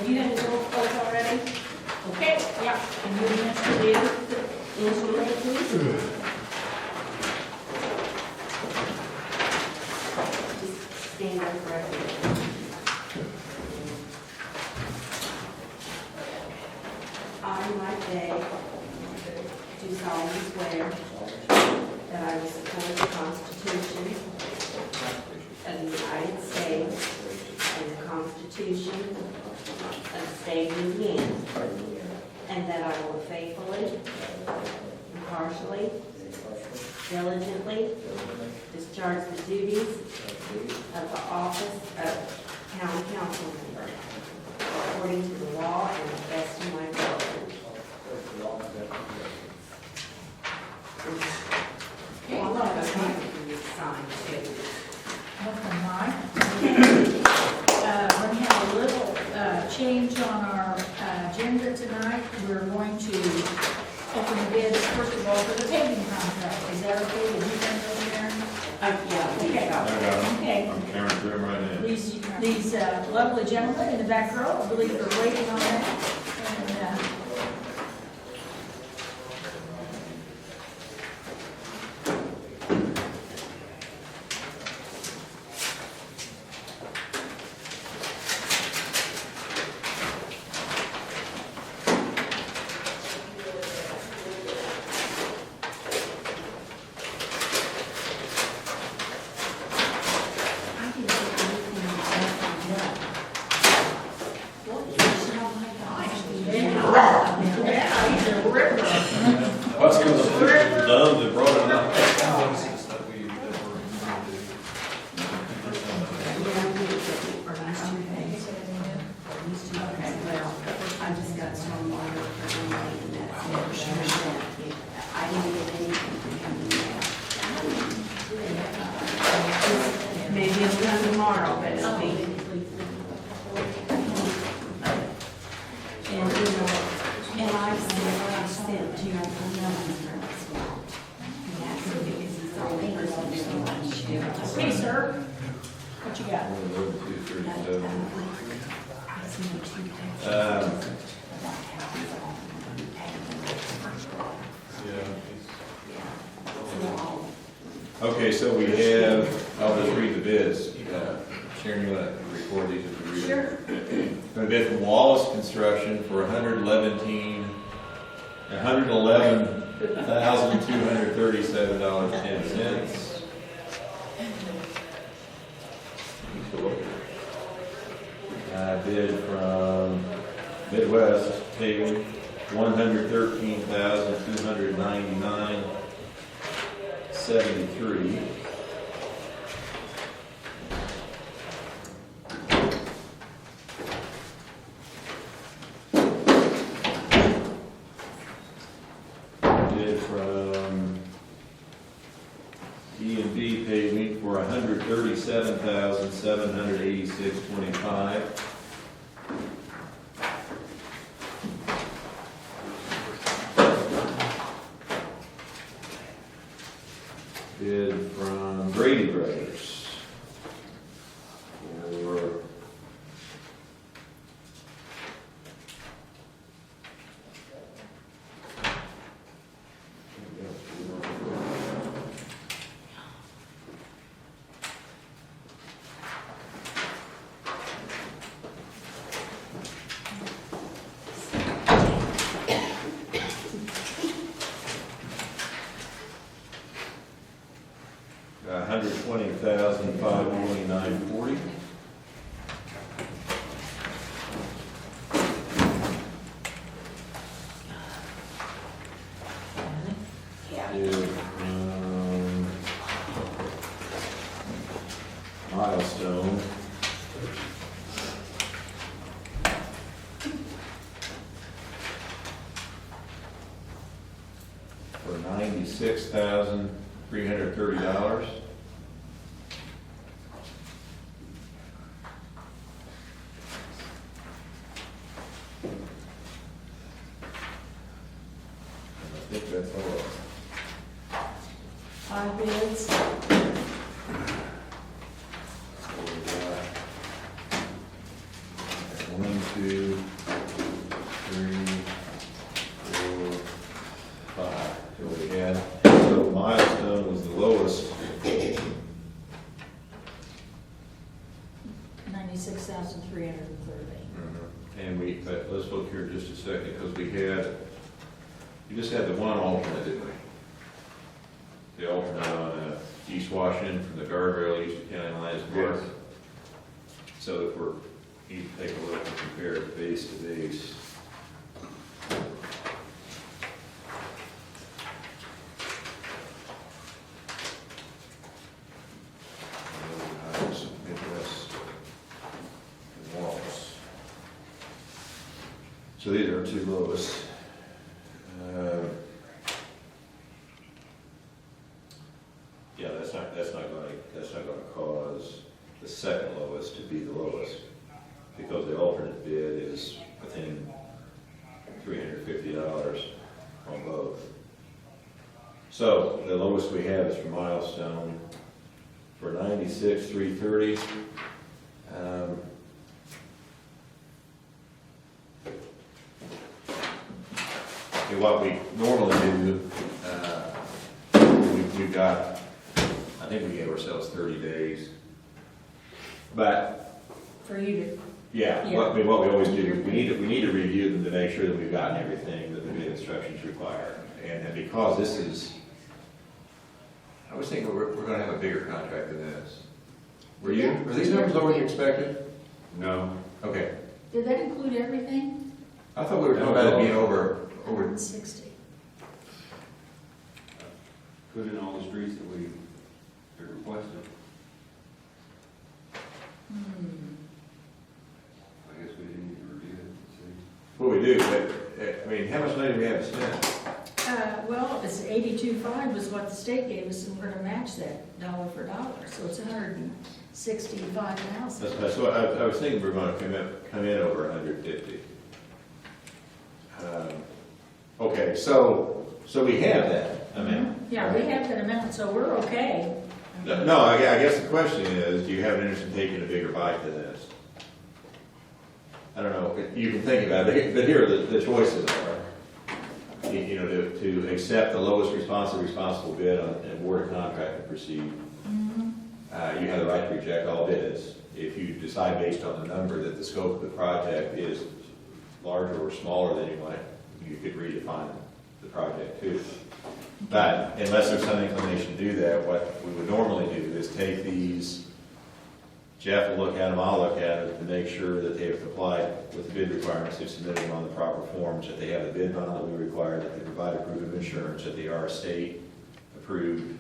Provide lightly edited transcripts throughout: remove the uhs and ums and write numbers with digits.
Have you done the roll calls already? Okay, yeah, and you want us to do the insurance, please? Just stand up for everything. I, Mike Day, do solemnly swear that I will support the Constitution of the United States and the Constitution of the State of Indiana, and that I will faithfully, impartially, diligently discharge the duties of the office of County Council Member according to the law and the best of my ability. Okay, I'm going to sign too. Okay, Mike. We have a little change on our agenda tonight. We're going to open the bids, first of all, for the paving contract. Is that okay with you guys over there? Yeah, Okay. I got it. Okay. I'm carrying through them right now. These lovely gentlemen in the back row, I believe are waiting on that. And, I didn't get anything else. What is this? Oh my gosh. yeah, he's a ripper. I was going to say, the dumb that brought it up. Yeah, I'm gonna get it for these two things. These two, okay, well, I just got some water for Emily and that's it. I didn't get anything from him yet. Maybe it'll come tomorrow, but it'll be. And, you know, and I sent to your number as well. And that's because it's the only person who wants to do it. Hey, sir, what you got? 1, 2, 3, 7. I sent him two texts. Okay, so we have, I'll just read the bids. Sharon, you want to record these as we read them? Sure. A bid from Wallace Construction for $111,237.10. Bid from Midwest Paving, $113,299.73. Bid from E&B Paving for $137,786.25. Bid from Brady Brothers for $120,529.40. Bid from Milestone for $96,330. I think that's all. 5 bids. So we got 1, 2, 3, 4, 5. So we had, so Milestone was the lowest. 96,330. And but let's look here just a second, because we just had the one alternate, didn't we? The alternate on East Washington from the guardrail east of county line is north. So if you take a look and compare base to base. So these are two lowest. Yeah, that's not going to cause the second lowest to be the lowest, because the alternate bid is within $350 on both. So the lowest we have is for Milestone for $96,330. What we normally do, we've got, I think we gave ourselves 30 days. But For you to, yeah, Yeah. what we always do, we need to review them to make sure that we've gotten everything that the bid instructions require. And because this is, I was thinking we're going to have a bigger contract than this. Were these numbers lower than you expected? No. Okay. did that include everything? I thought we were talking about it being over 160. Put in all the streets that we requested. I guess we didn't need to review it and see. what we do, but, I mean, how much money do we have to spend? Well, it's 82.5 was what the state gave us, and we're gonna match that dollar for dollar, so it's 165,000. That's what I was thinking we're going to come in over 150. Okay, so we have that amount. Yeah, we have that amount, so we're okay. No, I guess the question is, do you have an interest in taking a bigger bite to this? I don't know, you can think about it, but here the choices are, you know, to accept the lowest responsible bid and award a contract and proceed. You have the right to reject all bids. If you decide based on the number that the scope of the project is larger or smaller than you want, you could redefine the project too. But unless there's some inclination to do that, what we would normally do is take these, Jeff will look at them, I'll look at them to make sure that they have complied with the bid requirements, they've submitted them on the proper forms, that they have the bid bond that we require, that they provide a proof of insurance, that they are a state approved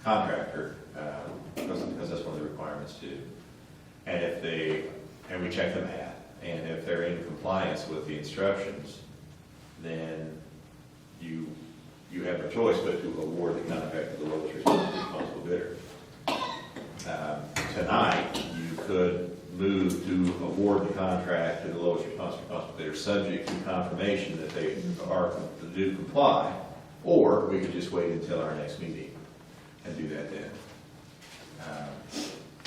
contractor, because that's one of the requirements too. And we check the math, and if they're in compliance with the instructions, then you have no choice but to award the contract to the lowest responsible bidder. Tonight, you could move to award the contract to the lowest responsible bidder, subject to confirmation that they do comply, or we could just wait until our next meeting and do that then.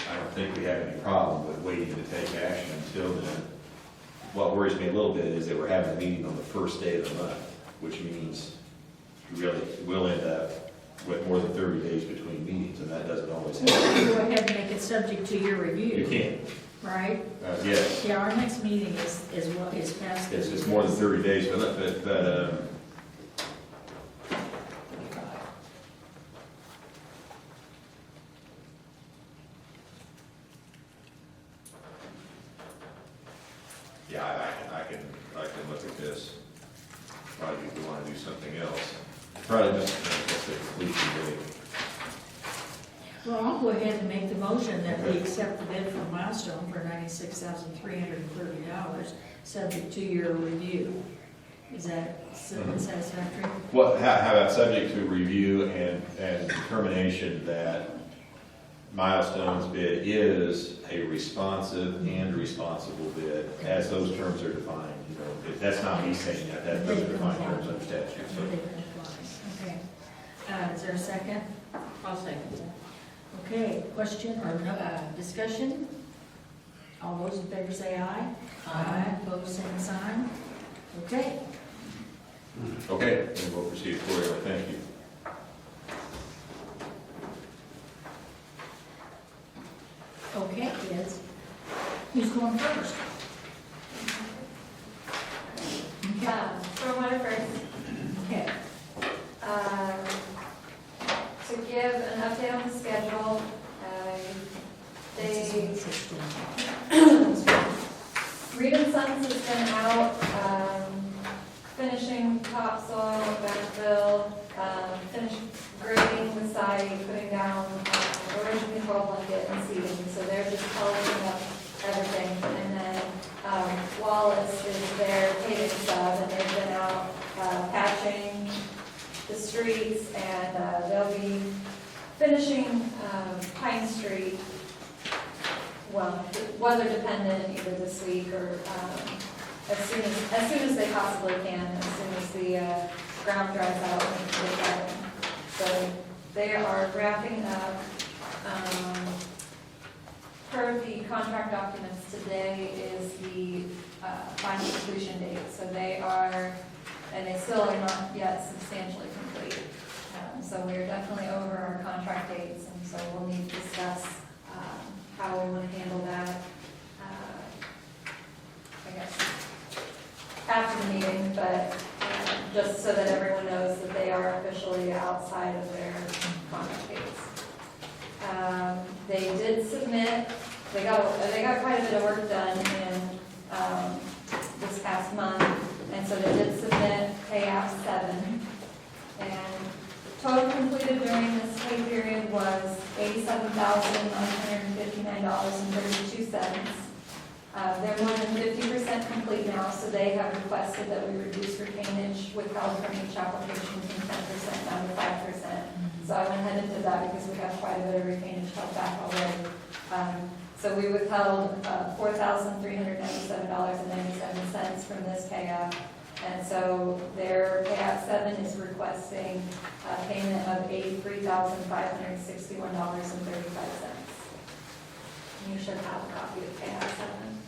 I don't think we have any problem with waiting to take action until then. What worries me a little bit is that we're having a meeting on the first day of the month, which means we'll end up with more than 30 days between meetings, and that doesn't always You happen. can go ahead and make it subject to your review. You can, Right? yes. Yeah, our next meeting is past. It's more than 30 days, but yeah, I can look at this. Probably if we want to do something else. Probably just the completion date. Well, I'll go ahead and make the motion that we accept the bid from Milestone for $96,330, subject to your review. Is that satisfactory? Well, how about subject to review and determination that Milestone's bid is a responsive and responsible bid, as those terms are defined. You know, that's not me saying that, those are defined terms under statute. So. Okay. Is there a second? I'll second that. Okay, question or discussion? All those in favor say aye. Aye. Opposed, same sign. Okay. Okay, and we'll proceed accordingly, thank you. Okay, kids. Who's going first? Okay. Stormwater first. Okay. To give an update on the schedule, Reed and Sons has been out, finishing topsoil, backfill, finished grading the site, putting down erosion control blanket and seeding, so they're just polishing up everything. And then Wallace is their paving sub, and they've been out patching the streets, and they'll be finishing Pine Street, well, weather dependent, either this week or as soon as they possibly can, as soon as the ground dries out and they get in. So they are wrapping up. Per the contract documents, today is the final completion date. So they are, and they still are not yet substantially complete. So we are definitely over our contract dates, and so we'll need to discuss how we want to handle that, I guess, after the meeting, but just so that everyone knows that they are officially outside of their contract dates. They did submit, they got quite a bit of work done in this past month, and so they did submit KAP 7, and total completed during this pay period was $87,959.32. They're more than 50% complete now, so they have requested that we reduce retainage withheld from each application from 10% down to 5%. So I went ahead and did that because we have quite a bit of retainage held back already. So we withheld $4,397.97 from this payout. And so their payout 7 is requesting a payment of $83,561.35. You should have a copy of payout 7.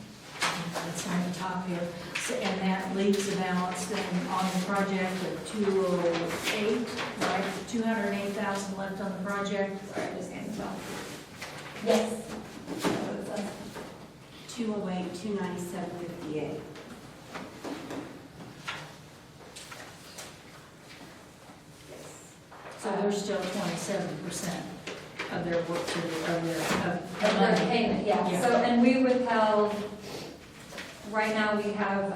It's on the top here. So, and that leaves the balance then on the project of 208, right? 208,000 left on the project. Sorry, I just handed it off. Yes. That's what it says. 208, 297.58. Yes. So there's still 27% of their work to do, of their Of the payment, yeah. Yeah. So, and we withheld, right now we have,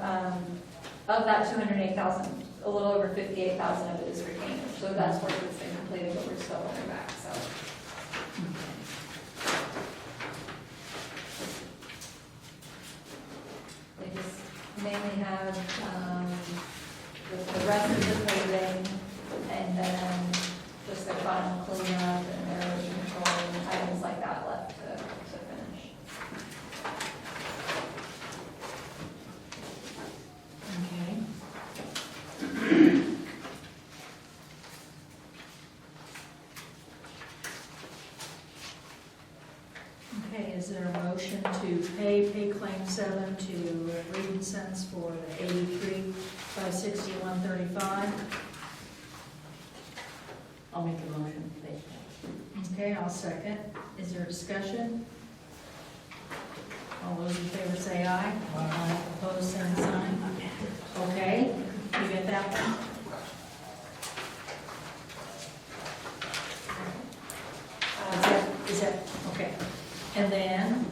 of that 208,000, a little over 58,000 of it is retained. So that's work that's been completed, but we're still holding back, so. They just mainly have, the rest of the paving, and then just their final cleanup and their erosion control and items like that left to finish. Okay. Okay, is there a motion to pay claim 7 to Reed and Sons for the 83,561.35? I'll make a motion, please. Okay, I'll second. Is there discussion? All those in favor say aye. Aye. Opposed, same sign. Okay, you get that one? Is that, okay. And then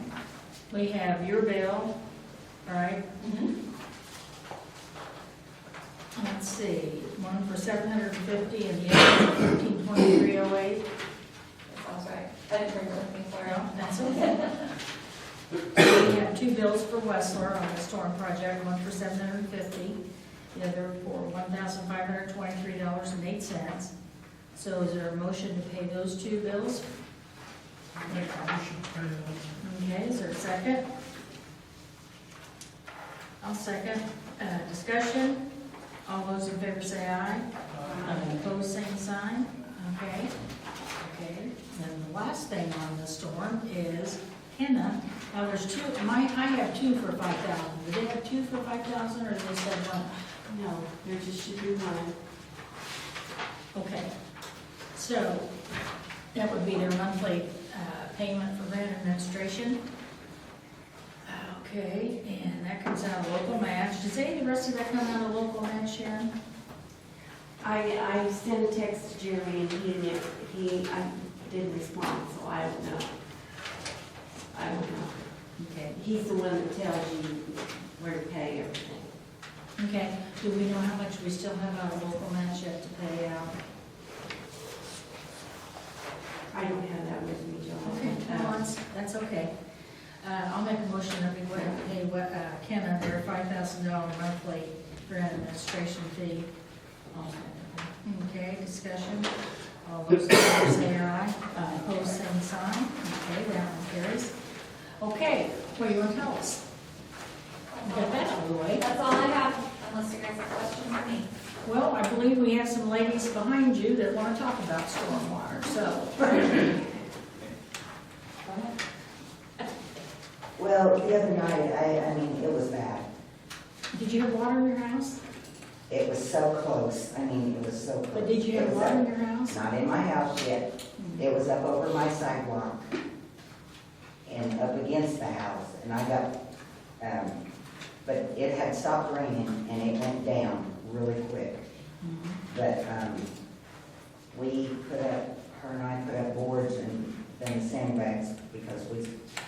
we have your bill, all right? Let's see, one for 750 and the other for 1323.08. That sounds right. I didn't bring it with me, sorry. Well, that's okay. We have two bills for Westler on the storm project, one for $750, the other for $1,523.08. So is there a motion to pay those two bills? Make a motion to pay those. Okay, is there a second? I'll second. Discussion? All those in favor say aye. Opposed, same sign. Okay. Okay. And the last thing on the storm is Henna Now, there's two, I have two for 5,000. Do they have two for 5,000 or do they said one? No, there just should be one. Okay. So that would be their monthly payment for grant administration. Okay, and that comes out of local match. Does any of the rest of that come out of local match, Sharon? I sent a text to Jeremy and he didn't respond, so I don't know. I don't know. Okay. He's the one that tells you where to pay everything. Okay, do we know how much we still have out of local match yet to pay out? I don't have that with me, Joe. Okay, no, that's okay. I'll make a motion that we go ahead and pay Ken under a $5,000 monthly grant administration fee. Okay, discussion. All those in favor say aye. Opposed, same sign. Okay, that one carries. Okay, what do you want to tell us? Get that out of the way. That's all I have, unless you guys have questions for me. Well, I believe we have some ladies behind you that want to talk about stormwater, so. Well, the other night, I mean, it was bad. Did you have water in your house? It was so close. I mean, it was so close. But did you It have was water in up- your house? Not in my house yet. It was up over my sidewalk and up against the house. And I got, but it had stopped raining and it went down really quick. But we put up, her and I put up boards and then sandbags because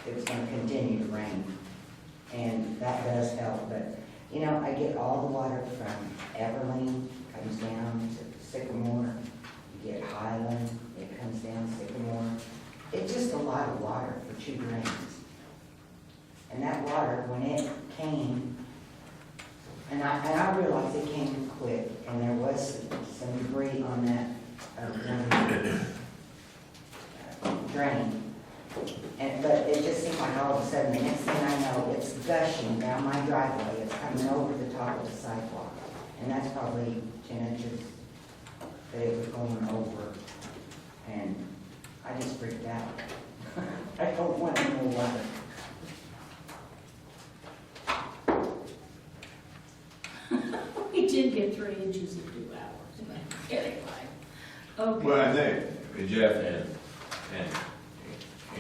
it was going to continue to rain. And that does help. But, you know, I get all the water from Everling, comes down to Sycamore. You get Highland, it comes down Sycamore. It's just a lot of water for 2 drains. And that water, when it came, and I realized it came quick, and there was some debris on that drain. But it just seemed like all of a sudden, the next thing I know, it's gushing down my driveway. It's coming over the top of the sidewalk. And that's probably 10 inches that it was going over. And I just freaked out. I don't want any more water. We did get 3 inches in 2 hours. Anyway, okay. Well, I think Jeff and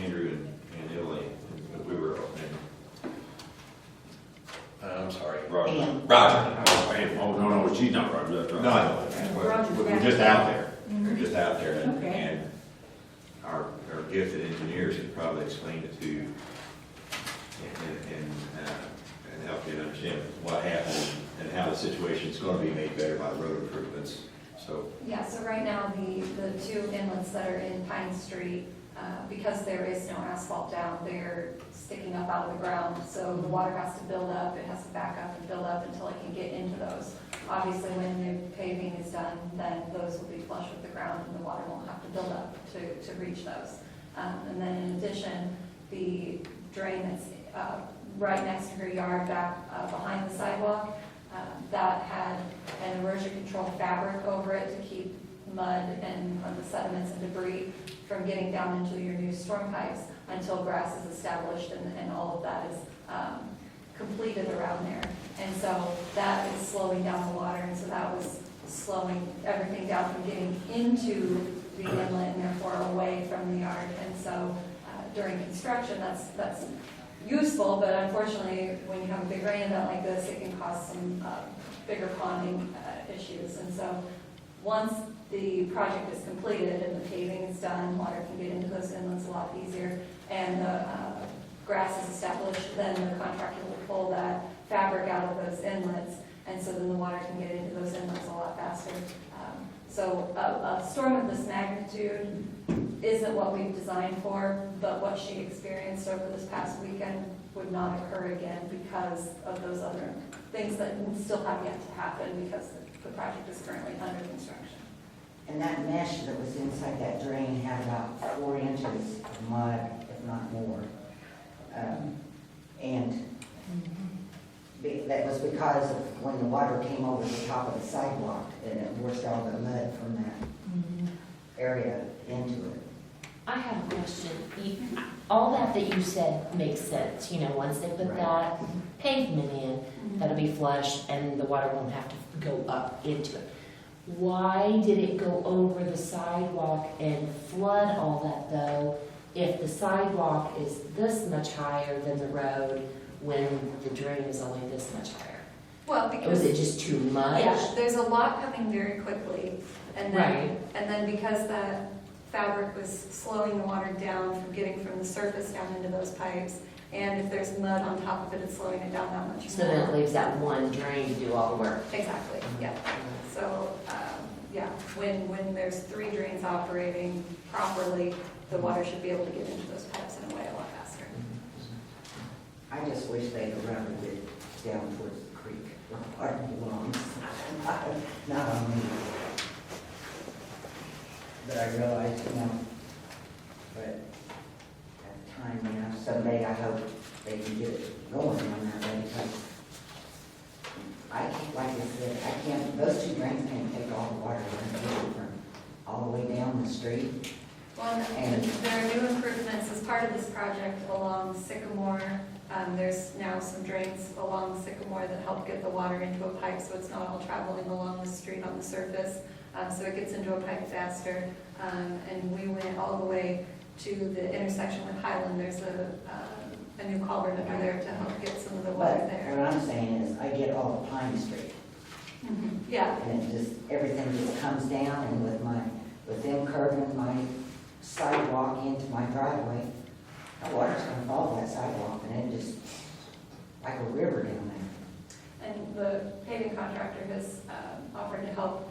Andrew and Emily, we were, I'm sorry, Roger. Roger. Oh, no, she's not Roger, that's No, right. no, we're just out there. We're just out there, Okay. and our gifted engineers could probably explain it to you and help you understand what happened and how the situation's going to be made better by road improvements. So, Yeah, so right now, the 2 inlets that are in Pine Street, because there is no asphalt down, they're sticking up out of the ground. So the water has to build up, it has to back up and build up until it can get into those. Obviously, when the paving is done, then those will be flush with the ground and the water won't have to build up to reach those. And then in addition, the drain that's right next to her yard back behind the sidewalk, that had an erosion control fabric over it to keep mud and the sediments and debris from getting down into your new storm pipes until grass is established and all of that is completed around there. And so that is slowing down the water, and so that was slowing everything down from getting into the inlet and therefore away from the yard. And so during construction, that's useful, but unfortunately, when you have a big rain event like this, it can cause some bigger ponding issues. And so once the project is completed and the paving is done, water can get into those inlets a lot easier, and the grass is established, then the contractor will pull that fabric out of those inlets, and so then the water can get into those inlets a lot faster. So a storm of this magnitude isn't what we've designed for, but what she experienced over this past weekend would not occur again because of those other things that still have yet to happen because the project is currently under construction. And that mesh that was inside that drain had about 4 inches of mud, if not more. That was because of when the water came over the top of the sidewalk and it washed all the mud from that area into it. I have a question. All that you said makes sense, you know, once they put Right. that pavement in, that'll be flush and the water won't have to go up into it. Why did it go over the sidewalk and flood all that though, if the sidewalk is this much higher than the road when the drain is only this much higher? Well, Was because, it just too much? yeah, there's a lot coming very quickly. And then, Right. and then because that fabric was slowing the water down from getting from the surface down into those pipes, and if there's mud on top of it, it's slowing it down that much more. So then it leaves that one drain to do all the work. Exactly, yeah. So, yeah, when there's 3 drains operating properly, the water should be able to get into those pipes in a way a lot faster. I just wish they'd routed it down towards the creek where water belongs. Not on me. But I realize, you know, but at the time, you know, someday I hope they can get it going on that way, because I can't, like I said, I can't, those 2 drains can't take all the water from all the way down the street. Well, and there are new improvements as part of this project along Sycamore. There's now some drains along Sycamore that help get the water into a pipe, so it's not all traveling along the street on the surface. So it gets into a pipe faster. And we went all the way to the intersection with Highland. There's a new culvert under there to help get some of the water But there. what I'm saying is, I get all the Pine Street, Yeah, and it just, everything just comes down, and with them curving my sidewalk into my driveway, the water's gonna fall that sidewalk, and it just, like a river down there. and the paving contractor has offered to help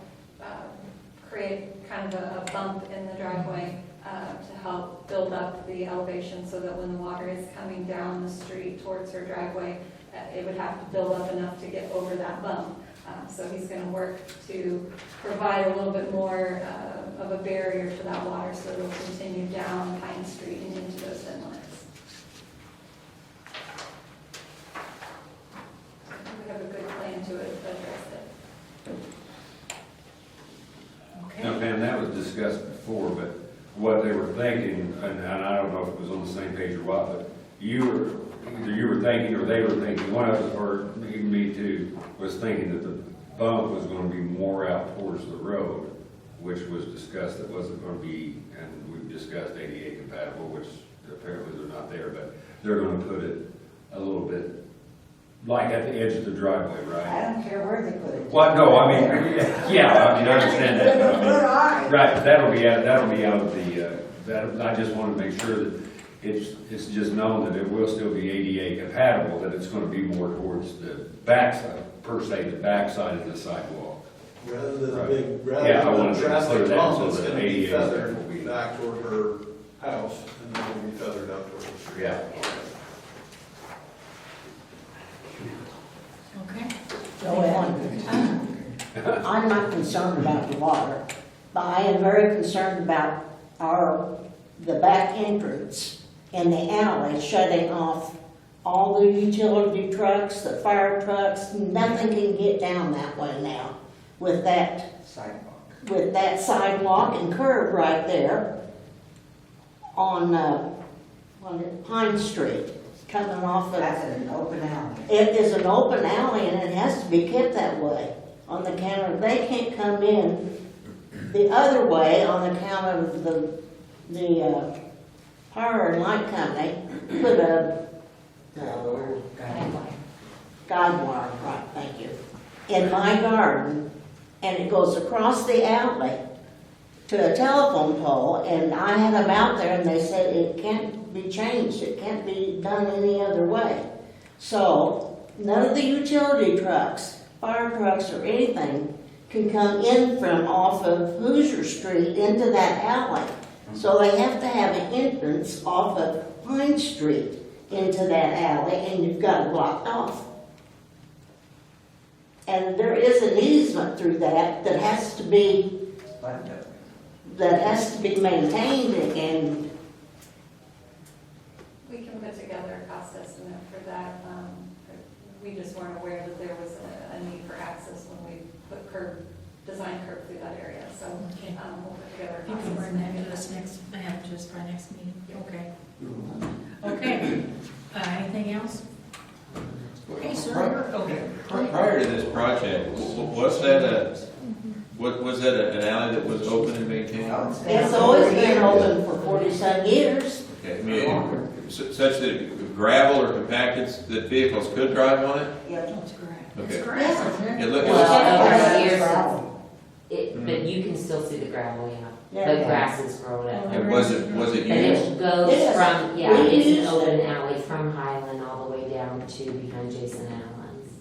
create kind of a bump in the driveway to help build up the elevation so that when the water is coming down the street towards her driveway, it would have to build up enough to get over that bump. So he's going to work to provide a little bit more of a barrier to that water so it'll continue down Pine Street and into those inlets. I think we have a good plan to address it. Now, Pam, that was discussed before, but what they were thinking, and I don't know if it was on the same page or what, but either you were thinking or they were thinking, one of us, or even me too, was thinking that the bump was gonna be more out towards the road, which was discussed, that wasn't gonna be, and we've discussed ADA compatible, which apparently they're not there, but they're gonna put it a little bit, like at the edge of the driveway, right? I don't care where they put it. Well, no, I mean, yeah, I mean, I understand that, but I mean, right, that'll be out of the, I just want to make sure that it's just known that it will still be ADA compatible, that it's going to be more towards the backside, per se, the backside of the sidewalk. Rather than a Right. big, Yeah, I rather than wanted a to drastic clear that bump, so it's that gonna be ADA will feathered be- back toward her house, and then it'll be feathered up toward the street. Yeah. Okay. I'm not concerned about the water, but I am very concerned about the back entrance and the alley shutting off all the utility trucks, the fire trucks. Nothing can get down that way now with that sidewalk and curb right there on Pine Street, coming off of. That's an open alley. It is an open alley and it has to be kept that way on the count of, they can't come in the other way on account of the power and light company put a guide wire, right, thank you, in my garden, and it goes across the alley to a telephone pole, and I had them out there and they said it can't be changed, it can't be done any other way. So none of the utility trucks, fire trucks or anything can come in from off of Hoosier Street into that alley. So they have to have an entrance off of Pine Street into that alley, and you've got it blocked off. And there is an easement through that has to be maintained, and We can put together a cost estimate for that. We just weren't aware that there was a need for access when we put design curb through that area. so, Okay. we'll put together. If you can bring that to us by next meeting, okay. Okay, anything else? Okay, sir, okay. Prior to this project, was that an alley that was open and maintained? Oh, It's always been open for 40-some years. Okay, I mean, such that gravel or compacted, that vehicles could drive on it? Yeah. It's grass. Okay. It's grass, isn't it? It looked, Well, over the years, Gravel. but you can still see the gravel, yeah. Yeah. The grass is growing up. and was it But used? it goes Yes. from, yeah, We it's an used open it. alley from Highland all the way down to behind Jason Allen's.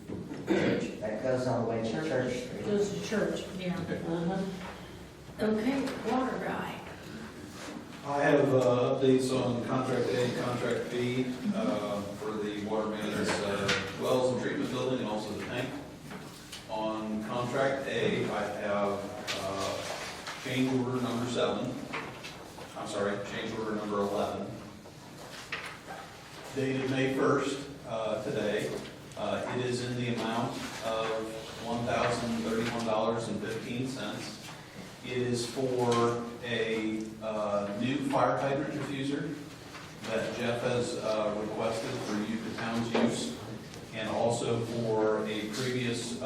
That goes all the way to Church Street. Goes to church, yeah. Okay, water guy. I have updates on contract A, contract B, for the water maintenance, wells and treatment building and also the tank. On contract A, I have, change order number 7, change order number 11. Dated May 1st, today. It is in the amount of $1,031.15. It is for a new fire hydrant diffuser that Jeff has requested for you, the town's use, and also for a previous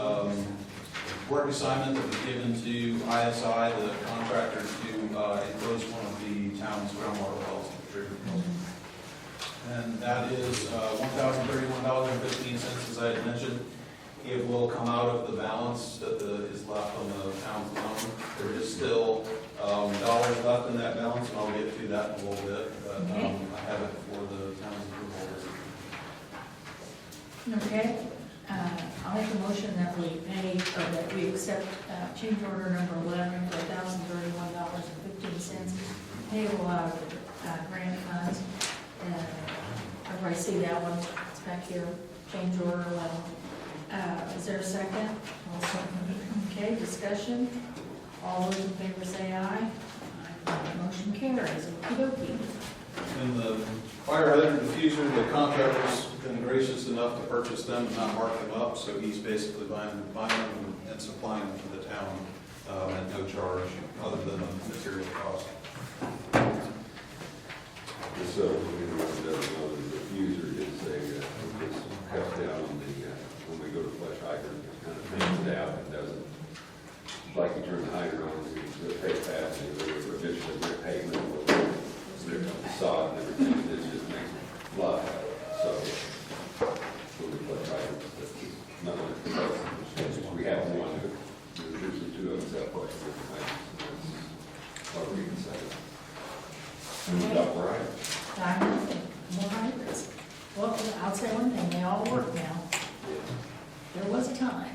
work assignment that was given to ISI, the contractor, to enclose one of the town's groundwater wells in the treatment building. And that is $1,031.15, as I had mentioned. It will come out of the balance that is left on the town's loan. There is still dollars left in that balance, and I'll get to that in a little bit, but Okay. I have it for the town's approval. Okay, I'll make a motion that we pay, or that we accept change order number 11 for $1,031.15 payable out of the grant funds. Everybody see that one? It's back here, change order 11. Is there a second? I'll second. Okay, discussion. All those in favor say aye. Motion carries. Okey-dokey. And the fire hydrant diffuser, the contractor's been gracious enough to purchase them and not mark them up, so he's basically buying them and supplying them to the town at no charge, other than the material cost. Just so we know, the diffuser is it's cut down on the, when we go to flush hydrant, it kind of thins it out and doesn't, like you turn the hydrant on, the take pass, and there's additional brick pavement, there's sod and everything, it just makes it fly. So, when we flush hydrants, that's not only for us, we have one, there's usually two of us that flush different hydrants, and that's what we can say. And we got right. Diamond, more hydrants. Well, I'll say one thing, they all work now. There was a time.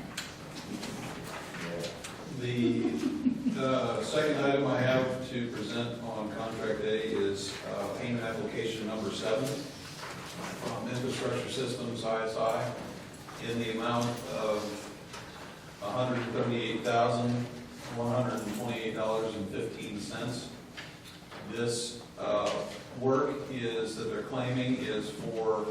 The second item I have to present on contract A is payment application number 7 from Infrastructure Systems, ISI, in the amount of $138,128.15. This work is, that they're claiming, is for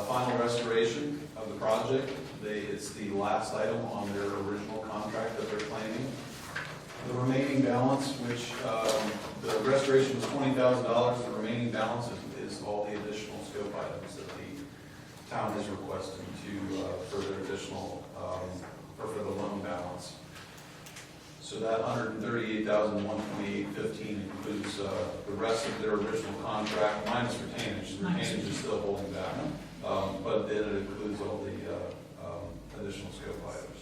final restoration of the project. It's the last item on their original contract that they're claiming. The remaining balance, which the restoration was $20,000, the remaining balance is all the additional scope items that the town has requested to, for their additional, or for the loan balance. So that $138,128.15 includes the rest of their original contract, minus retainage. The retainage is still holding back, but then it includes all the additional scope items.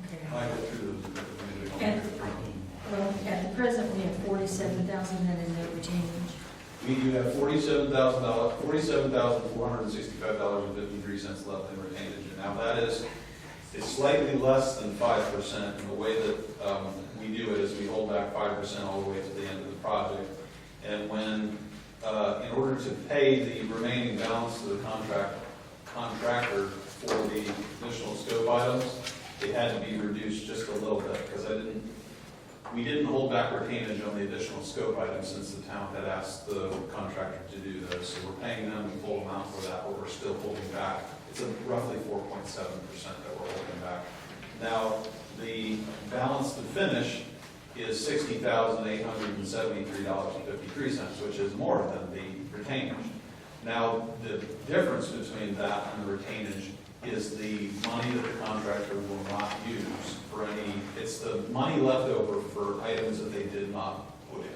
Okay. I go through those. And, well, at the present, we have 47,000 in the retainage. We do have $47,465.53 left in retainage. And now that is, it's slightly less than 5%. And the way that we do it is we hold back 5% all the way to the end of the project. And when, in order to pay the remaining balance to the contractor for the additional scope items, it had to be reduced just a little bit, because we didn't hold back retainage on the additional scope items since the town had asked the contractor to do this. So we're paying them the full amount for that, but we're still holding back. It's roughly 4.7% that we're holding back. Now, the balance to finish is $60,873.53, which is more than the retainage. Now, the difference between that and the retainage is the money that the contractor will not use for any, it's the money left over for items that they did not put in.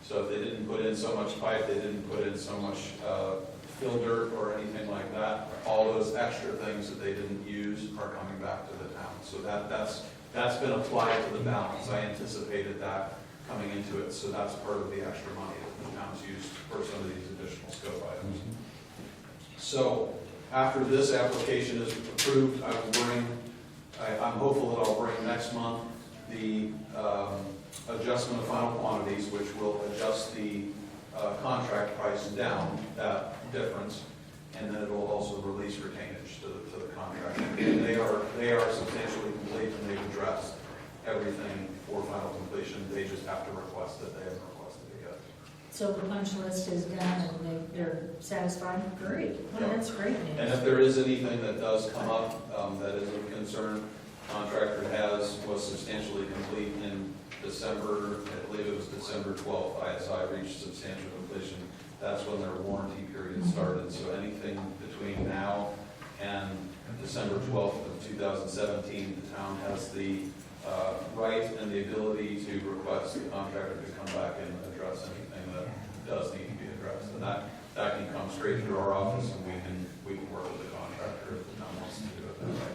So if they didn't put in so much pipe, they didn't put in so much fill dirt or anything like that, all those extra things that they didn't use are coming back to the town. So that's been applied to the balance. I anticipated that coming into it, so that's part of the extra money that the town's used for some of these additional scope items. So after this application is approved, I'm hopeful that I'll bring next month the adjustment of final quantities, which will adjust the contract price down, that difference, and then it will also release retainage to the contract. And they are substantially complete, and they've addressed everything for final completion. They just have to request it. They haven't requested it yet. So the punch list is done and they're satisfied? Great. Well, Yeah. that's great And news. if there is anything that does come up that is of concern, contractor was substantially complete in December, I believe it was December 12th, ISI reached substantial completion. That's when their warranty period started. So anything between now and December 12th of 2017, the town has the right and the ability to request the contractor to come back and address anything that does need to be addressed. And that can come straight through our office, and we can work with the contractor if the town wants to do it that way.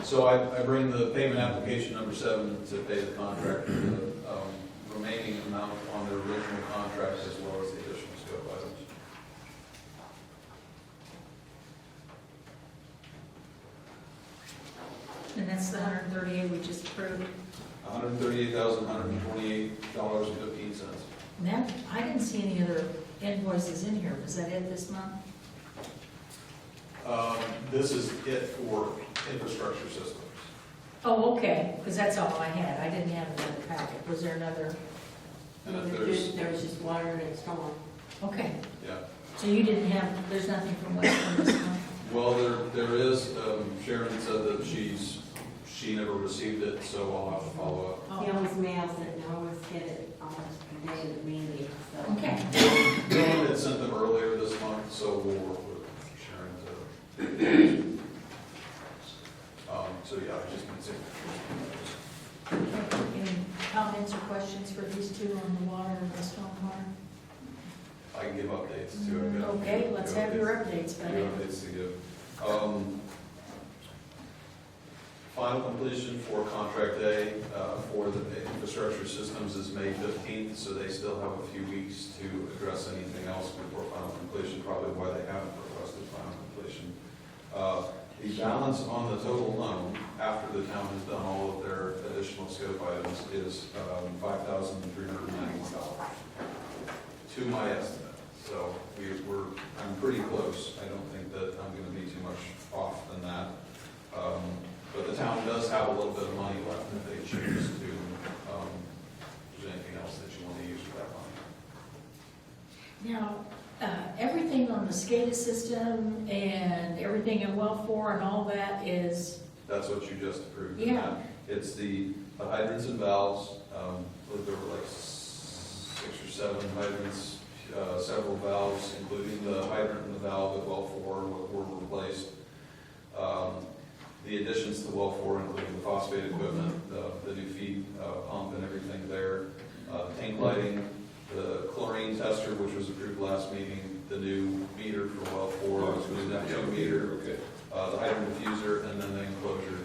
So I bring the payment application number 7 to pay the contractor the remaining amount on their original contract as well as the additional scope items. And that's the 138 we just approved. $138,128.15. And that, I didn't see any other invoices in here. Was that it this month? This is it for infrastructure systems. Oh, okay, because that's all I had. I didn't have another packet. Was there another? And if there's, There was just water and storm. Okay, yeah. so you didn't have, there's nothing from Westland this month? Well, there is, Sharon said that she never received it, so I'll have to follow up. He always mails it, and I always get it almost the day of the meeting, so. Okay. Dan had sent them earlier this month, so we'll work with Sharon to. So yeah, I just been saying. Any comments or questions for these two on the water and the stormwater? I can give updates too. I've got- Okay, let's have your updates, Few buddy. updates to give. Final completion for contract A for the infrastructure systems is May 15th, so they still have a few weeks to address anything else before final completion, probably why they haven't requested final completion. The balance on the total loan, after the town has done all of their additional scope items, is $5,391 to my estimate. So I'm pretty close. I don't think that I'm going to be too much off than that. But the town does have a little bit of money left if they choose to, if there's anything else that you want to use for that money. Now, everything on the SCADA system and everything in well 4 and all that is, That's what you just approved. Yeah. It's the hydrants and valves. I believe there were like 6 or 7 hydrants, several valves, including the hydrant and the valve at well 4 were replaced. The additions to well 4, including the phosphate equipment, the new feed pump and everything there, tank lighting, the chlorine tester, which was approved last meeting, the new meter for well 4, the new Neptune meter, Okay. the hydrant diffuser, and then the enclosure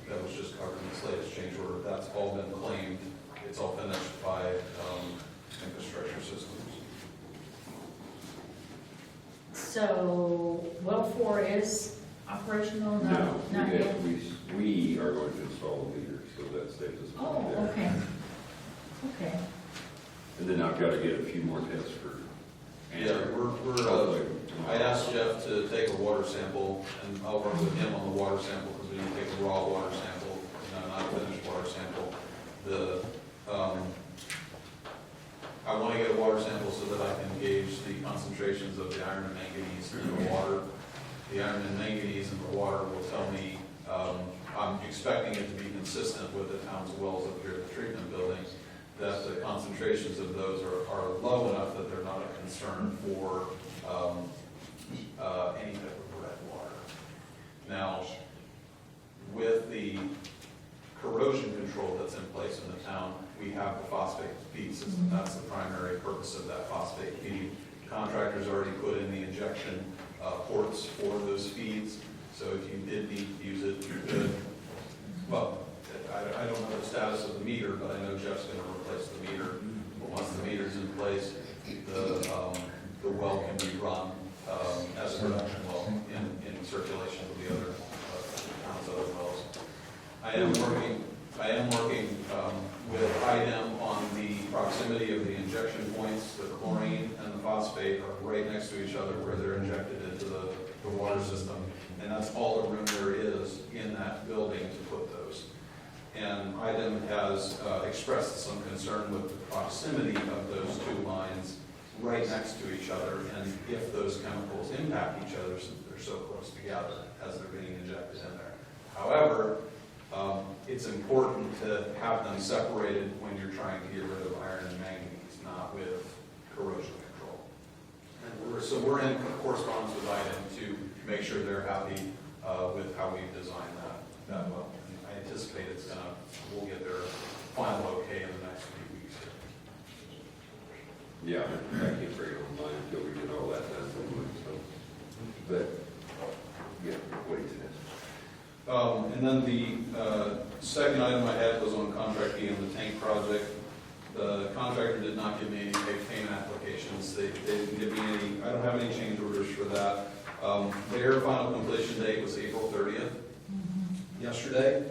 that was just covered in this latest change order. That's all been claimed. It's all finished by infrastructure systems. so well 4 is operational? No, Not yet? we are going to install the meter, so that saves us money Oh, there. okay. Okay. And then I've got to get a few more tests for. Yeah, I asked Jeff to take a water sample, and I'll work with him on the water sample, because we need to take a raw water sample, not a finished water sample. I want to get a water sample so that I can gauge the concentrations of the iron and manganese in the water. The iron and manganese in the water will tell me I'm expecting it to be consistent with the town's wells up here at the treatment building, that the concentrations of those are low enough that they're not a concern for any type of red water. Now, with the corrosion control that's in place in the town, we have the phosphate feed system. That's the primary purpose of that phosphate feed. Contractors already put in the injection ports for those feeds, so if you did need to use it, you could. Well, I don't know the status of the meter, but I know Jeff's going to replace the meter. But once the meter's in place, the well can be run as a production well in circulation with the other town's other wells. I am working with IDEM on the proximity of the injection points. The chlorine and the phosphate are right next to each other where they're injected into the water system. And that's all the room there is in that building to put those. And IDEM has expressed some concern with the proximity of those two lines right next to each other, and if those chemicals impact each other since they're so close together as they're being injected in there. However, it's important to have them separated when you're trying to get rid of iron and manganese, not with corrosion control. And we're in correspondence with IDEM to make sure they're happy with how we've designed that well. And I anticipate we'll get their final okay in the next few weeks. Yeah, I can't bring it online until we get all that done, so, but, yeah, what he says. And then the second item I had was on contract B on the tank project. The contractor did not give me any payment applications. They didn't give me any, I don't have any change orders for that. Their final completion date was April 30th, yesterday.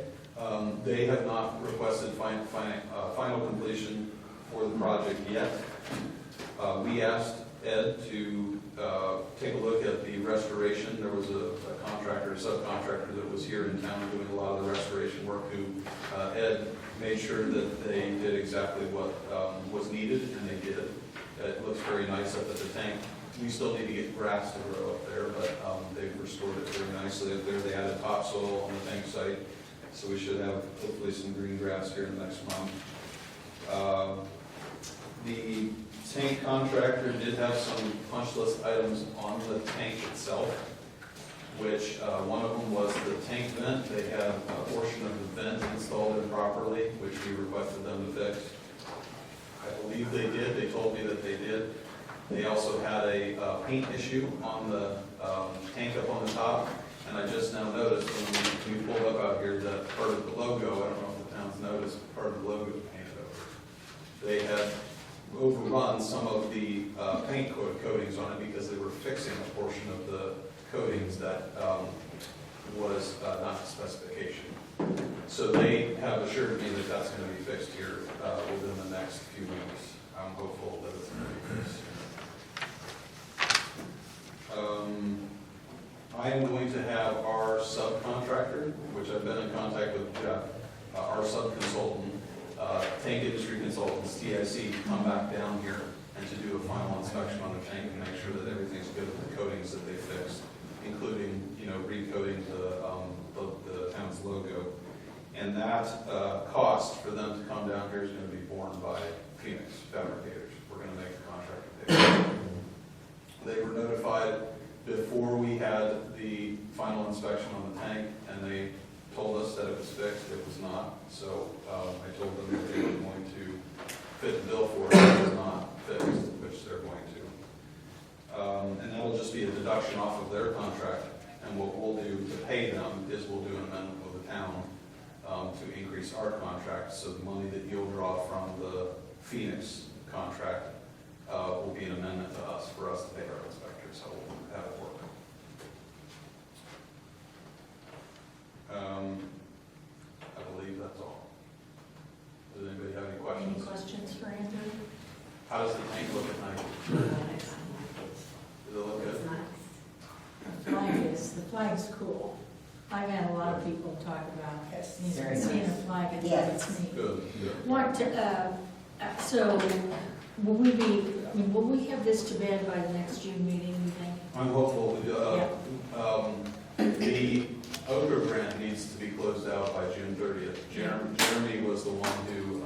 They have not requested final completion for the project yet. We asked Ed to take a look at the restoration. There was a contractor, a subcontractor that was here in town doing a lot of the restoration work who Ed made sure that they did exactly what was needed, and they did. It looks very nice up at the tank. We still need to get grass to grow up there, but they've restored it very nicely up there. They added topsoil on the tank site, so we should have hopefully some green grass here in the next month. The tank contractor did have some punch list items on the tank itself, which one of them was the tank vent. They had a portion of the vent installed improperly, which we requested them to fix. I believe they did. They told me that they did. They also had a paint issue on the tank up on the top, and I just now noticed when we pulled up out here that part of the logo, I don't know if the town's noticed, part of the logo was painted over. They had overrun some of the paint coatings on it because they were fixing a portion of the coatings that was not to specification. So they have assured me that that's going to be fixed here within the next few weeks. I'm hopeful that it's going to be fixed. I am going to have our subcontractor, which I've been in contact with Jeff, our sub-consultant, tank industry consultants, TIC, come back down here and to do a final inspection on the tank and make sure that everything's good with the coatings that they fixed, including, recoating the town's logo. And that cost for them to come down here is going to be borne by Phoenix Fabricators. We're going to make the contractor pay. They were notified before we had the final inspection on the tank, and they told us that it was fixed. It was not. So I told them that they were going to fit the bill for it. It was not fixed, which they're going to. And that'll just be a deduction off of their contract. And what we'll do to pay them is we'll do an amendment with the town to increase our contract. So the money that you'll draw from the Phoenix contract will be an amendment to us for us to pay our inspectors. How we'll have it work. I believe that's all. Does anybody have any questions? Any questions for Andrew? How does the tank look at night? Does it look good? The flag's cool. I've had a lot of people talk about Very seeing a nice. flag and Yes. it's neat. Good, good. What, so, will we have this to bed by the next June meeting, you think? I'm hopeful. The OCRA grant needs was the one who,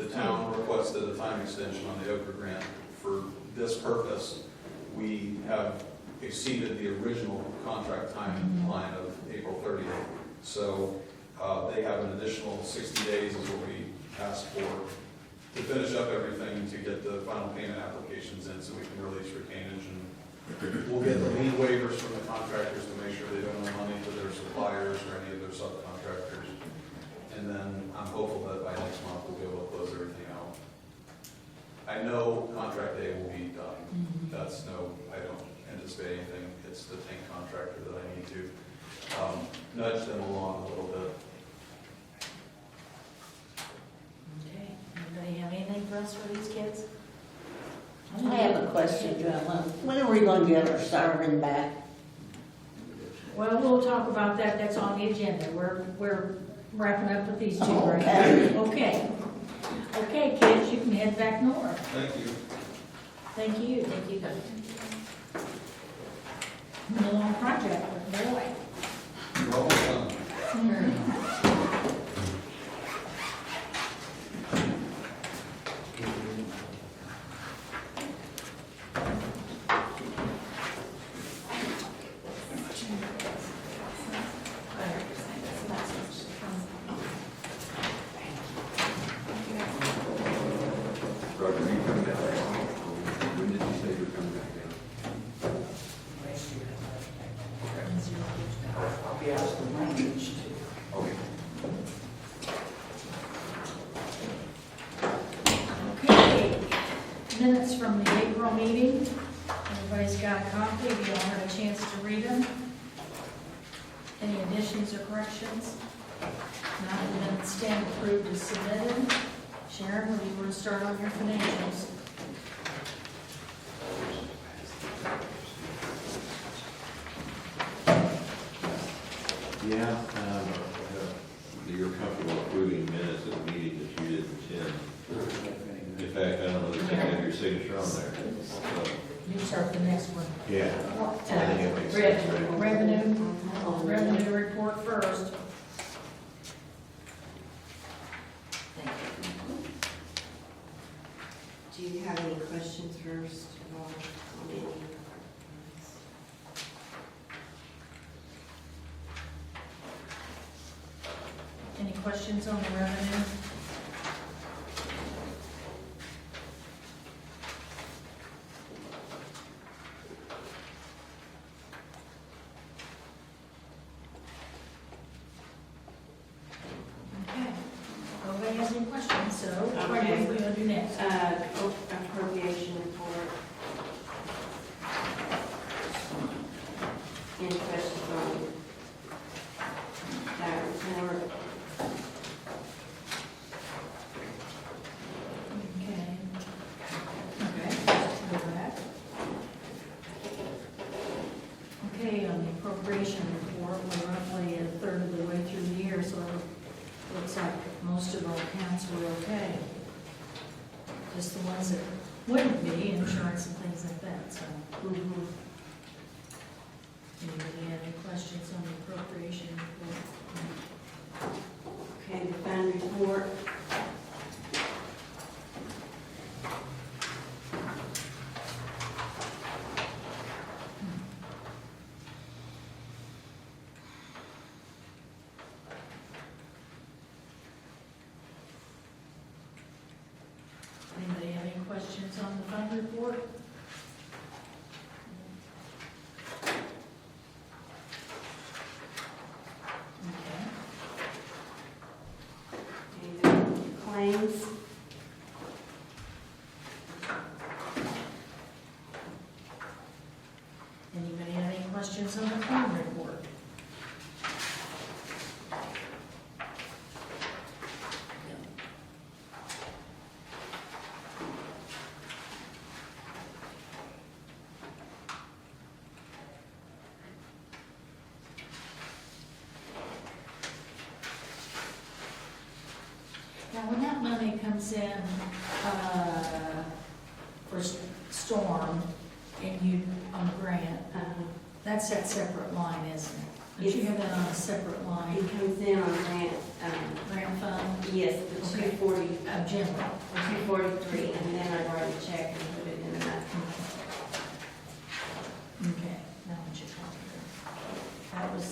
the town requested a time extension on the Okra grant. For this purpose, we have exceeded the original contract timeline of April 30th. So they have an additional 60 days is what we asked for to finish up everything, to get the final payment applications in so we can release retainage. And we'll get the lien waivers from the contractors to make sure they don't owe money to their suppliers or any of their subcontractors. And then I'm hopeful that by next month we'll be able to close everything out. I know contract A will be done. That's I don't anticipate anything. It's the tank contractor that I need to nudge them along a little bit. Okay, anybody have anything for us for these kids? I have a question, Joanna. When are we going to get our siren back? Well, we'll talk about that, that's on the agenda. We're wrapping up with these two right Okay. now. Okay. Okay, kids, you can head back north. Thank you. Thank you. Thank you. A long project, but boy. You're almost done. Roger, you coming down there? When did you say you were coming back down? I'll be out the range. Okay. Okay, minutes from the April meeting. Everybody's got a copy, you all had a chance to read them. Any additions or corrections? Not, the minutes stand approved as submitted. Sharon, would you want to start on your financials? Yeah, you're comfortable approving minutes of the meeting that you didn't attend. In fact, I don't know if you have your signature on there. So, You start the next one. yeah. I think it makes sense, right? Revenue report first. Do you have any questions first of all on any? Any questions on the revenue? Okay. Nobody has any questions, so what are we gonna do next? Appropriation report. Any questions on that report? Okay. Okay, let's go back. Okay, on the appropriation report, we're roughly a third of the way through the year, so it looks like most of our accounts were okay. Just the ones that wouldn't be, insurance and things like that, so. Anybody have any questions on the appropriation report? Okay, the fund report. Anybody have any questions on the fund report? Okay. And claims. Anybody have any questions on the claim report? Now, when that money comes in, for storm, and you, on grant, that's that separate line, isn't it? But you have that on a separate It line, comes in on grant, grant fund, yes, the Okay. 240, general. 243, and then I write a check and put it in that. Okay, now what you're talking about. That was,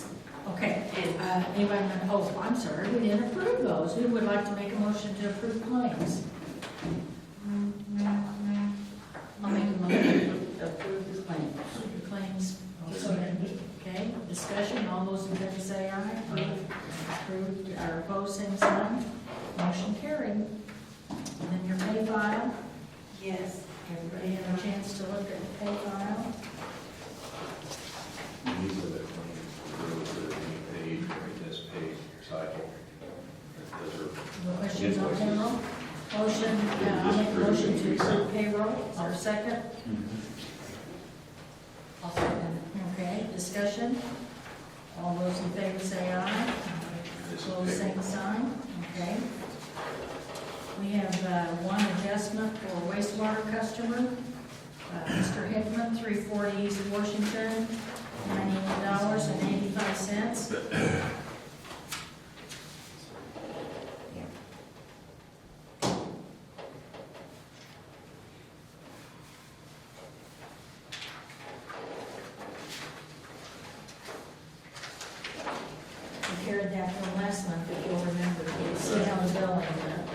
okay, And anybody, oh, I'm sorry, we didn't approve those. Who would like to make a motion to approve claims? I'll make a motion to approve the claim. Approve the claims. I'll second it. Okay, discussion, all those in favor say aye. Approved, or opposed, same sign. Motion carried. And then your pay file, yes, everybody have a chance to look at the pay file. These are the claims for the page, or this page cycle. Those are No questions on payroll? Motion, I'll make a motion to approve payroll. Is there a second? I'll second. Okay, discussion. All those in favor say aye. this is Close, same sign. Okay. We have one adjustment for wastewater customer. Mr. Hickman, 340 East Washington, $98.85. We carried that from last month, if you'll remember. You see how the billing went.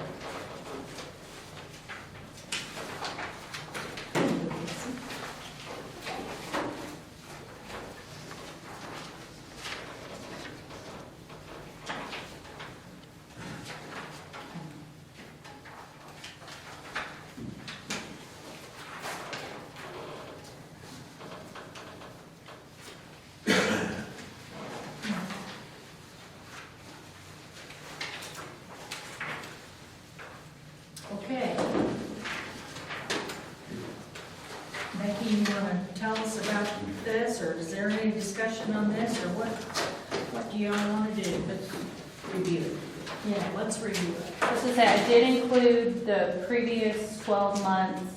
Okay. Becky, you want to tell us about this, or is there any discussion on this, or what do y'all want to do? Review it. Yeah, let's review it. I was gonna say, I did include the previous 12 months.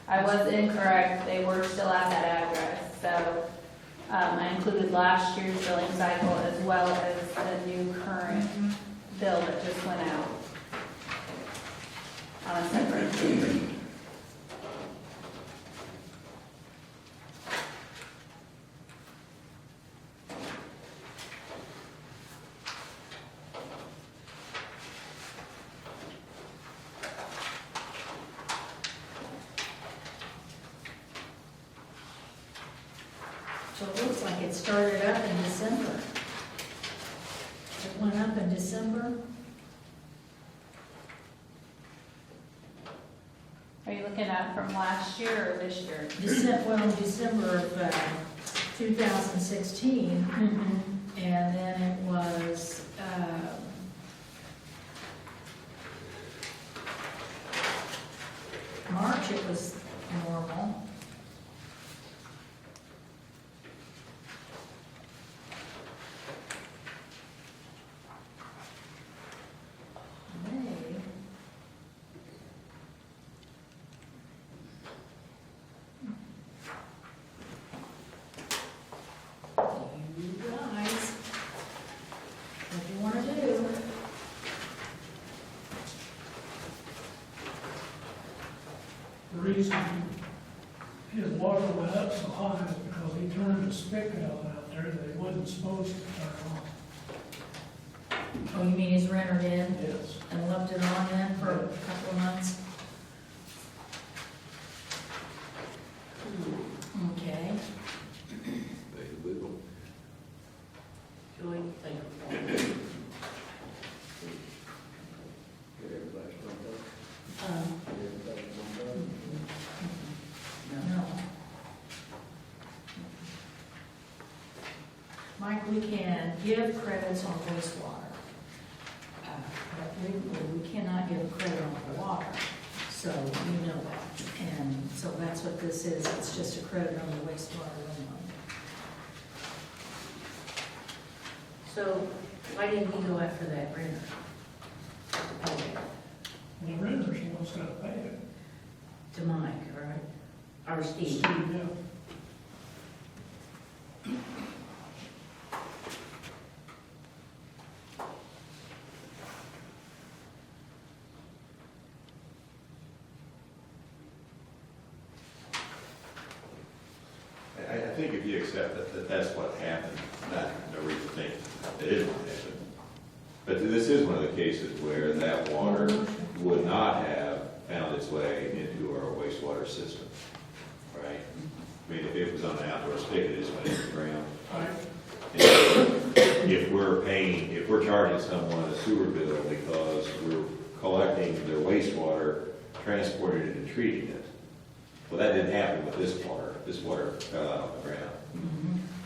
I was incorrect, they were still at that address, so I included last year's billing cycle as well as the new current bill that just went out on a separate. So it looks like it started up in December. It went up in December. Are you looking at from last year or this year? December of 2016, and then it was, March, it was normal. May, you guys, what do you want to do? The reason his water went up so high is because he turned the spigot on out there that he wasn't supposed to turn on. Oh, you mean he's rented in Yes. and left it on then for a couple of months? Okay. Joint thing. No. Mike, we can give credits on wastewater, but we cannot give a credit on the water, so you know that. And so that's what this is, it's just a credit on the wastewater only. So why didn't he go after that renter? The renter's the one's got to pay it. To Mike, right? Or Steve? Steve, yeah. accept that that's what happened, not no reason to think that it what happened. But this is one of the cases where that water would not have found its way into our wastewater system, right? I mean, if it was on an outdoor spigot, it just went into the ground. And if we're charging someone a sewer bill because we're collecting their wastewater, transporting it and treating it, well, that didn't happen with this water. This water fell out on the ground.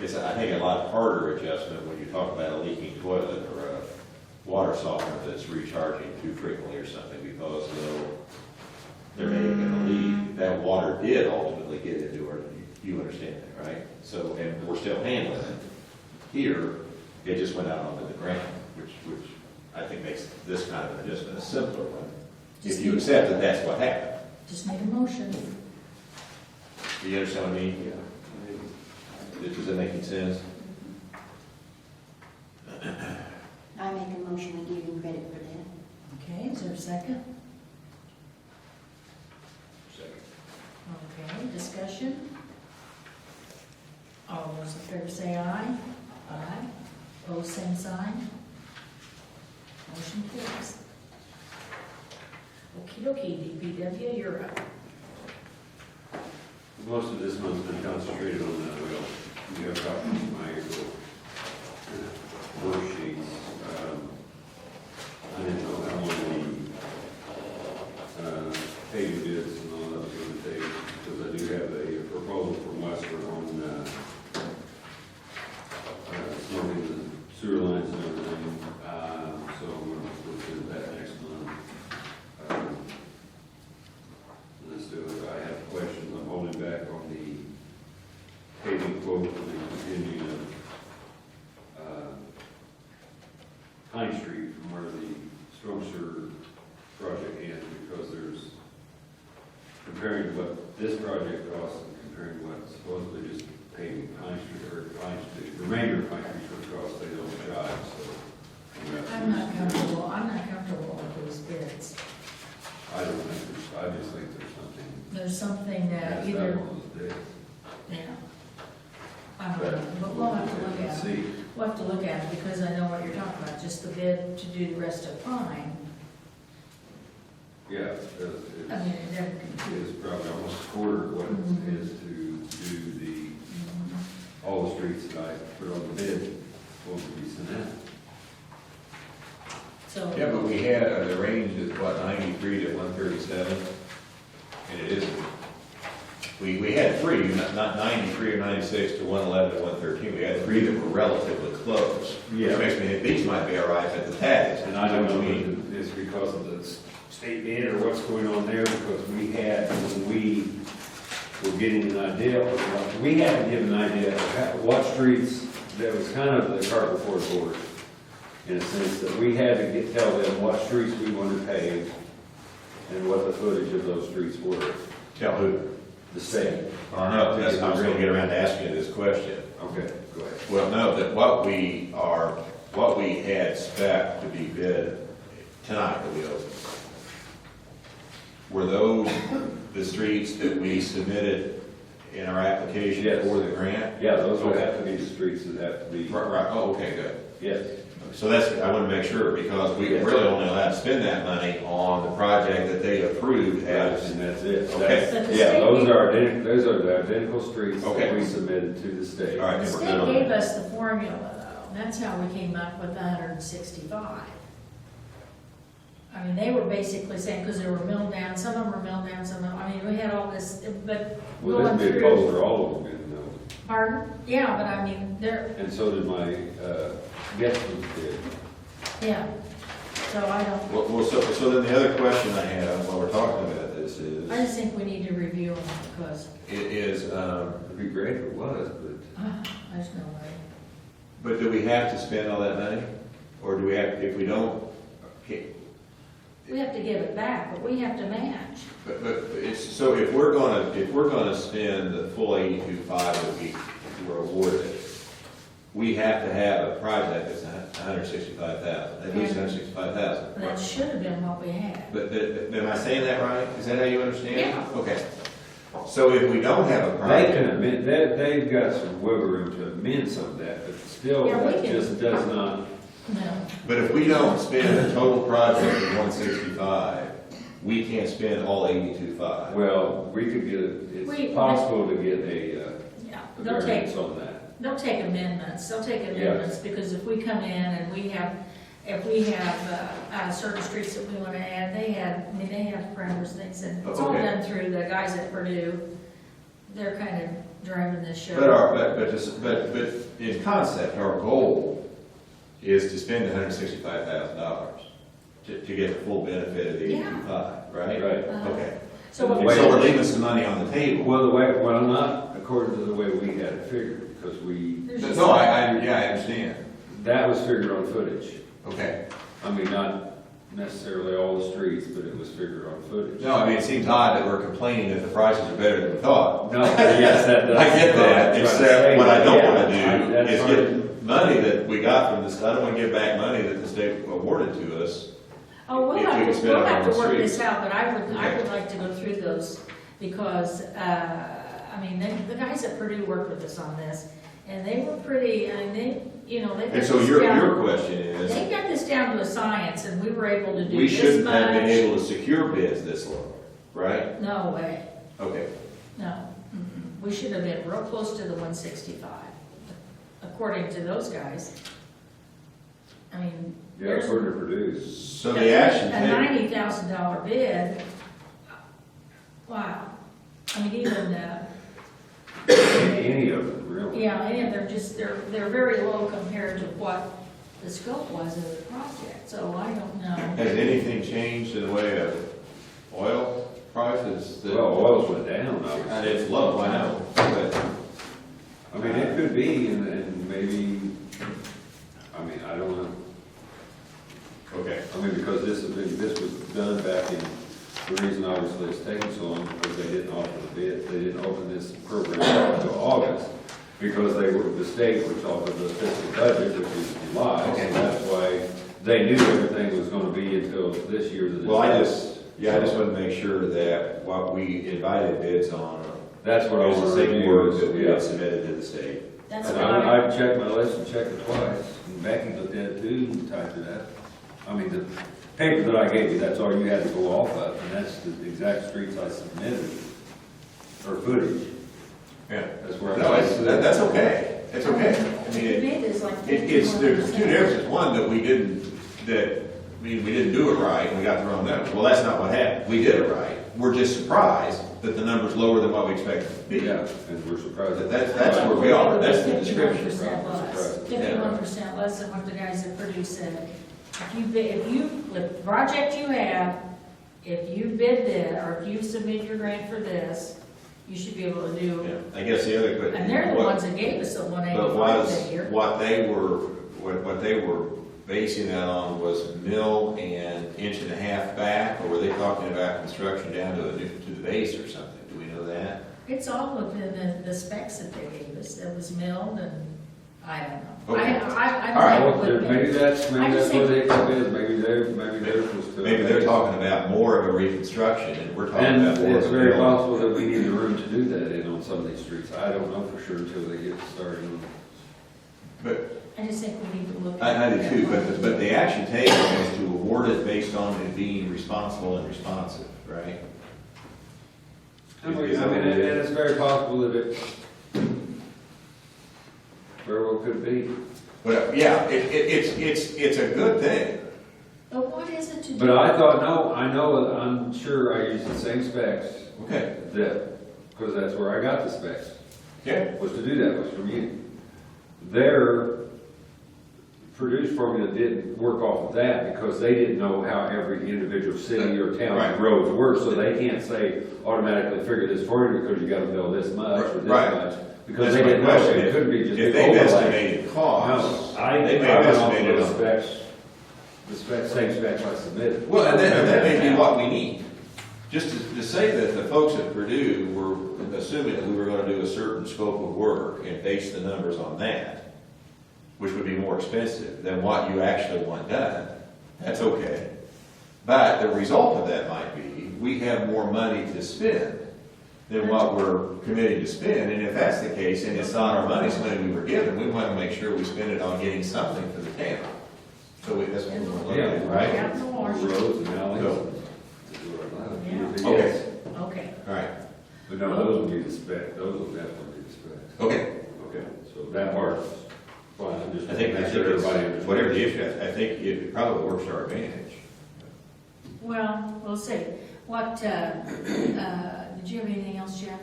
It's, I think, a lot harder adjustment when you talk about a leaking toilet or a water softener that's recharging too frequently or something, because though there may have been a leak, that water did ultimately get into our, you understand that, right? So, and we're still handling it. Here, it just went out onto the ground, which I think makes this kind of an adjustment a simpler one. If you accept that that's what happened. Just make a motion. Do you understand what I mean? Does that make any sense? I make a motion to give him credit for that. Okay, is there a second? Second. Okay, discussion? All those in favor say aye. Aye. Opposed, same sign. Motion carries. Okey dokey, DPW, you're up. Most of this month's been concentrated on that well. You have copies of my worksheets. I didn't know how long the paving bids and all that was going to take, because I do have a proposal from Western on snorting the sewer lines and everything. So I'm going to look into that next month. Let's do it. I have questions. I'm holding back on the paving quote for the ending of Pine Street from where the storm sewer project ends, because there's, comparing what this project costs and comparing what supposedly just paving Pine Street, or Pine Street, the remainder of Pine Street would cost, they don't jive, so. I'm not comfortable with those bids. I don't think there's, I just think there's something. There's something that That's either, that one was big. yeah. I don't know, but we'll have to look at it. See, We'll have to look at it, because I know what you're talking about, just the bid to do the rest of Pine. yeah, I mean, it never can. it's probably almost a quarter of what Mhm. it is to do the, all the streets that I put on the bid, supposed to be cement. So. Yeah, but we had, the range is what, 93 to 137? And it isn't. We had three, not 93 or 96 to 111 to 113. We had three that were relatively close. Yeah. Which makes me think these might be all right, but the tags. And I don't know if it's because of the state bid or what's going on there, because we had, when we were getting an idea, we had to give an idea of what streets, that was kind of the cart before the horse, in a sense that we had to tell them what streets we wanted paved and what the footage of those streets were. Tell who? The state. I know, I was going to get around to asking you this question. Okay, go ahead. Well, no, that what we had spec to be bid tonight that we opened, were those the streets that we submitted in our application Yes. for the grant? Yeah, those would have to be the streets that have to be, Right, oh, okay, good. yes. So that's, I want to make sure, because we were really only allowed to spend that money on the project that they approved as. And that's it. Okay. But the Yeah, state those gave- are identical, those are the identical streets that Okay. we submitted to the state. All right, The then we're state good on gave that. us the formula though, that's how we came up with 165. I mean, they were basically saying, because they were milled down, some of them were milled down, some of them, I mean, we had all this, but Well, going this bid through. calls for all of them, you know, Pardon? Yeah, but I mean, they're, and so did my, guest bid. yeah, so I don't, Well, so then the other question I have while we're talking about this is, I just think we need to review them because, It'd be great if it was, but there's no way. but do we have to spend all that money? Or do we have, if we don't, okay, We have to give it back, but we have to match. but it's, so if we're gonna spend the full 82.5 that we were awarded, we have to have a project that's 165,000, at least 165,000. That should have been what we had. But am I saying that right? Is that how you understand it? Yeah. Okay. So if we don't have a They project, can amend, they've got some wiggle room to amend some of that, but still, Yeah, we that can. just does not. No. but if we don't spend a total project of 165, we can't spend all 82.5. Well, we could get, it's possible to get a Yeah, they'll take, variance on that. they'll take amendments, because if we come in and we have, certain streets that we want to add, they have parameters, things, and it's all Okay. done through the guys at Purdue. They're kind of driving this show. But in concept, our goal is to spend $165,000 to get the full benefit of the Yeah. 85, right? Right. Okay. So what And we're so we're leaving some money on the table. Well, not according to the way we had it figured, because there's just- No, I understand. that was figured on footage. Okay. I mean, not necessarily all the streets, but it was figured on footage. No, I mean, it seems odd that we're complaining that the prices are better than we thought. No, yes, that's. I get that, except what I don't wanna do That's is hard. get money that we got from this, I don't wanna give back money that the state awarded to us. Oh, If we can spend it we'll on have the to work streets. this out, but I would Okay. like to go through those, because, I mean, the guys at Purdue worked with us on this, and they were pretty, I mean, they got And so this your down- question is, They got this down to a science, and we were able to do we this shouldn't have been much. able to secure bids this low, right? No way, Okay. no. Mm-mm. We should have been real close to the 165, according to those guys. I mean, Yeah, there's according to Purdue. So the action a taken, $90,000 bid. Wow. I mean, even, Any of them, really. yeah, and they're very low compared to what the scope was of the project, so I don't know. has anything changed in the way of oil prices? that- Well, oils went down, And obviously. it's low, I know, but I mean, it could be, and maybe, I mean, I don't know. okay. I mean, because this was done back in, the reason obviously it's taking so long, because they didn't offer the bid, they didn't open this program until August, because the state was offered the fiscal budget, which is July, so Okay. that's why they knew everything was gonna be until this year. Well, I just want to make sure that what we invited bids on That's what I is was the same work that we yeah. had submitted to the state. That's And why, I've checked my list and checked it twice, and Becky looked at it too and typed it up. I mean, the paper that I gave you, that's all you had to go off of, and that's the exact streets I submitted, or footage, Yeah. that's where I. No, that's okay, it's okay. I the mean, bid is like there's 51%. two differences. One, that we didn't do it right, and we got the wrong number. Well, that's not what happened. We did it right. We're just surprised that the number's lower than what we expected it to be. Yeah, and we're surprised. That's where we are. That's the description. 51% less, 51% less than what the guys at Purdue said. The project you have, if you bid this, or if you submit your grant for this, you should be able to do, Yeah, I guess the other question. and they're the ones that gave us the But 185 figure. what they were basing that on was mill and inch and a half back, or were they talking about construction down to the base or something? Do we know that? It's all within the specs that they gave us, that was milled, and I don't know. Okay. I All don't right. know Well, what it maybe meant. that's I just where the think- hiccup is, maybe theirs was to. Maybe they're talking about more of a reconstruction, and we're talking And about more it's of a very mill. possible that we need the room to do that in on some of these streets. I don't know for sure until they get started. But I just think we need to look. I at do it. too, but the action taken was to award it based on it being responsible and responsive, right? I mean, and it's very possible that it very well could be. But, yeah, it's a good thing. But what is it to do? But I thought, no, I'm sure I used the same specs Okay, because that's where I got the specs, yeah, was to do that, was from you. Their Purdue's formula didn't work off of that because they didn't know how every individual city or town Right. and roads work, so they can't say automatically figure this for you because you gotta build this much or this Right. much. Because That's they my didn't know, question. it couldn't be just if big they've overlay. estimated costs, No, I they may have went off estimated those on. specs, same specs I submitted. Well, and that may be what we need. Just to say that the folks at Purdue were assuming that we were gonna do a certain scope of work and base the numbers on that, which would be more expensive than what you actually want done, that's okay. But the result of that might be, we have more money to spend than what we're committing to spend. And if that's the case, and it's not our money, it's money we were given, we want to make sure we spend it on getting something for the town. So that's what we're looking at, right? Out in the wash. Roads and alleys. Go. Yeah. Okay. Okay. All right, But no, those will be the spec, those will definitely be the specs. okay. Okay, so that part's fine, I'm just I think making that's sure everybody understands. whatever the issue is, I think it probably works to our advantage. Well, we'll see. What, did you have anything else, Jeff?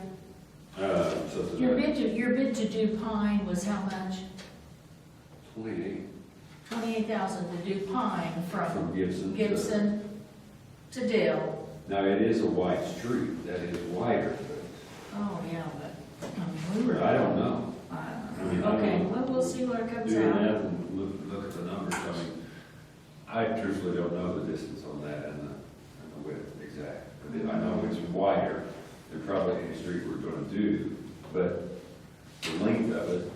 So Your bid to do Pine was how much? 28 $28,000 to do Pine from from Gibson. Gibson to Dill. Now, it is a wide street, that is wider, Oh, yeah, but, I mean, we were. I don't know. I I mean, don't know. I Okay, don't know. well, we'll see what it comes Do the out. math and look at the numbers, I mean, I truthfully don't know the distance on that and the width exact. But I know it's wider than probably any street we're gonna do, but the length of it,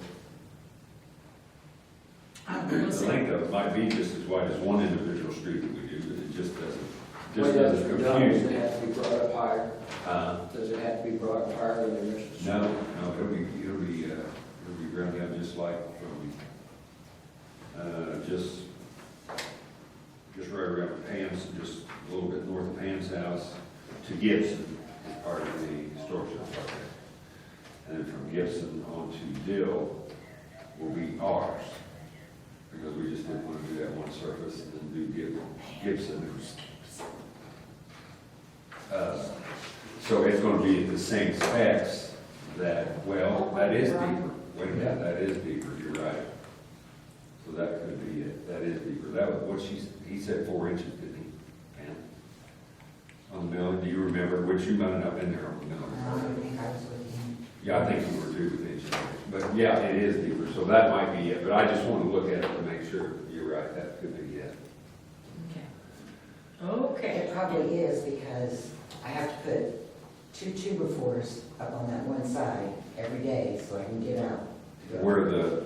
We'll the see. length of it might be just as wide as one individual street that we do, but it just doesn't When that's confuse. done, does it have to be brought up higher? Uh, Does it have to be brought up higher than the rest of the No, no, it'll be ground down just like from, just right around Pam's, just a little bit north of Pam's house to Gibson is part of the historical project. And then from Gibson on to Dill will be ours, because we just didn't want to do that one surface and then do Gibson. So it's gonna be the same specs that, well, that is deeper. Wait a minute, that is deeper, you're right. So that could be it, that is deeper. That was what he said 4 inches, didn't he? Pam? On the mill, do you remember, which you might not have been there on the mill? I think I was with him. Yeah, I think you were too with engineers, but yeah, it is deeper, so that might be it. But I just want to look at it to make sure, you're right, that could be it. Okay. Okay. It probably is because I have to put 2 tuber-fours up on that one side every day so I can get out. Where the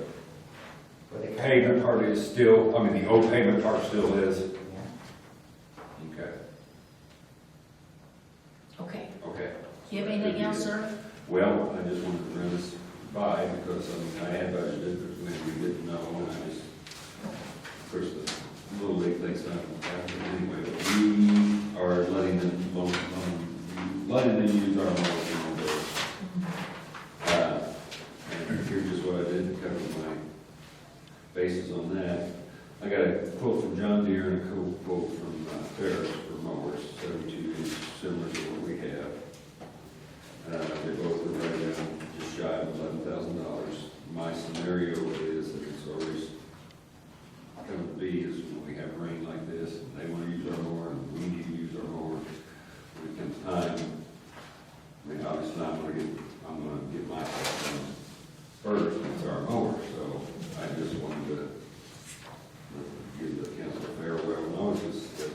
Where the pavement part is still, I mean, the old pavement part still is, Yeah. okay, Okay. okay. You have anything else, sir? Well, I just wanted to run this by because, I mean, I had budgeted, but maybe we didn't know, and I just, of course, the little league thing's not happening anyway, but we are letting them use our mower on those. And here's just what I did to cover my bases on that. I got a quote from John Deere and a quote from Ferris for mowers, 72 inch, similar to what we have. They both were right around just shy of $11,000. My scenario is that it's always going to be is when we have rain like this, and they want to use our mower, and we need to use our mower. When it comes time, I mean, obviously I'm going to get my stuff done first, it's our mower, so I just wanted to give the council a farewell notice that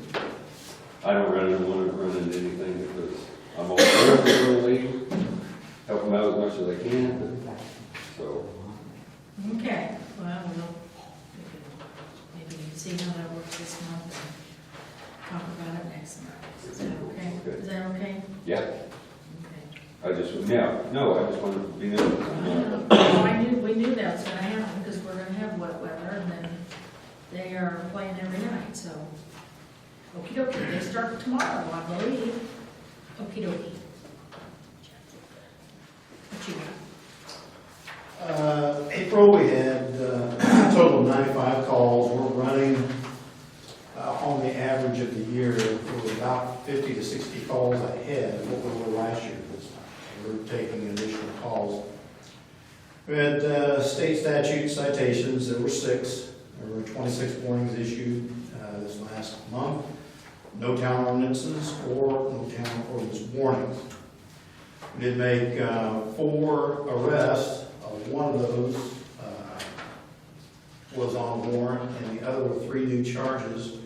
I don't really want to run into anything because I'm all for the league, help them out as much as I can, but, so. Okay, well, maybe we can see how that works this month and talk about it next month. Is that okay? Is that okay? Yeah, Okay. I just wanted to be there. Well, we knew that was gonna happen because we're gonna have wet weather and then they are playing every night, so. Okey dokey, they start tomorrow, I believe. Okey dokey. What you got? April, we had a total of 95 calls. We're running on the average of the year, we're about 50 to 60 calls ahead of what we were last year this time. We're taking additional calls. We had state statute citations, there were 6. There were 26 warnings issued this last month. No town ordinances or no town ordinance warnings. We did make 4 arrests. One of those was on warrant, and the other were 3 new charges.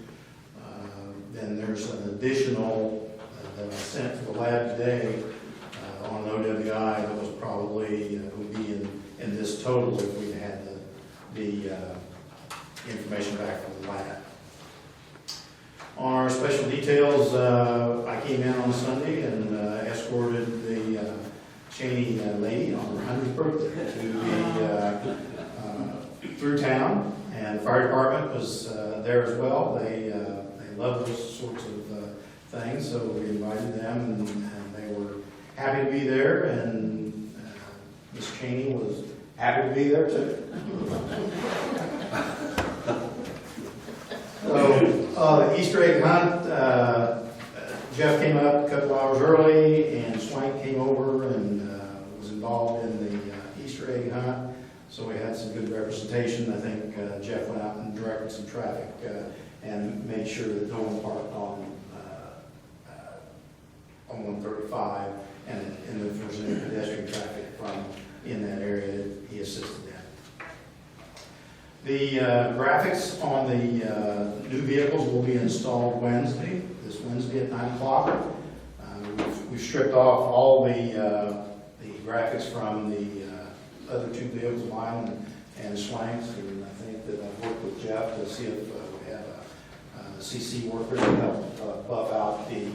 Then there's an additional that I sent to the lab today on OWI that was probably, would be in this total if we had the information back from the lab. On our special details, I came in on Sunday and escorted the Cheney lady on her 100th birthday to be through town, and the fire department was there as well. They love those sorts of things, so we invited them, and they were happy to be there, and Miss Cheney was happy to be there too. So, the Easter egg hunt, Jeff came up a couple hours early, and Swank came over and was involved in the Easter egg hunt. So we had some good representation. I think Jeff went out and directed some traffic and made sure that no one parked on 135, and if there was any pedestrian traffic from in that area, he assisted that. The graphics on the new vehicles will be installed this Wednesday at 9 o'clock. We've stripped off all the graphics from the other two vehicles, mine and Swank's, and I think that I've worked with Jeff to see if we have a CC worker to help buff out the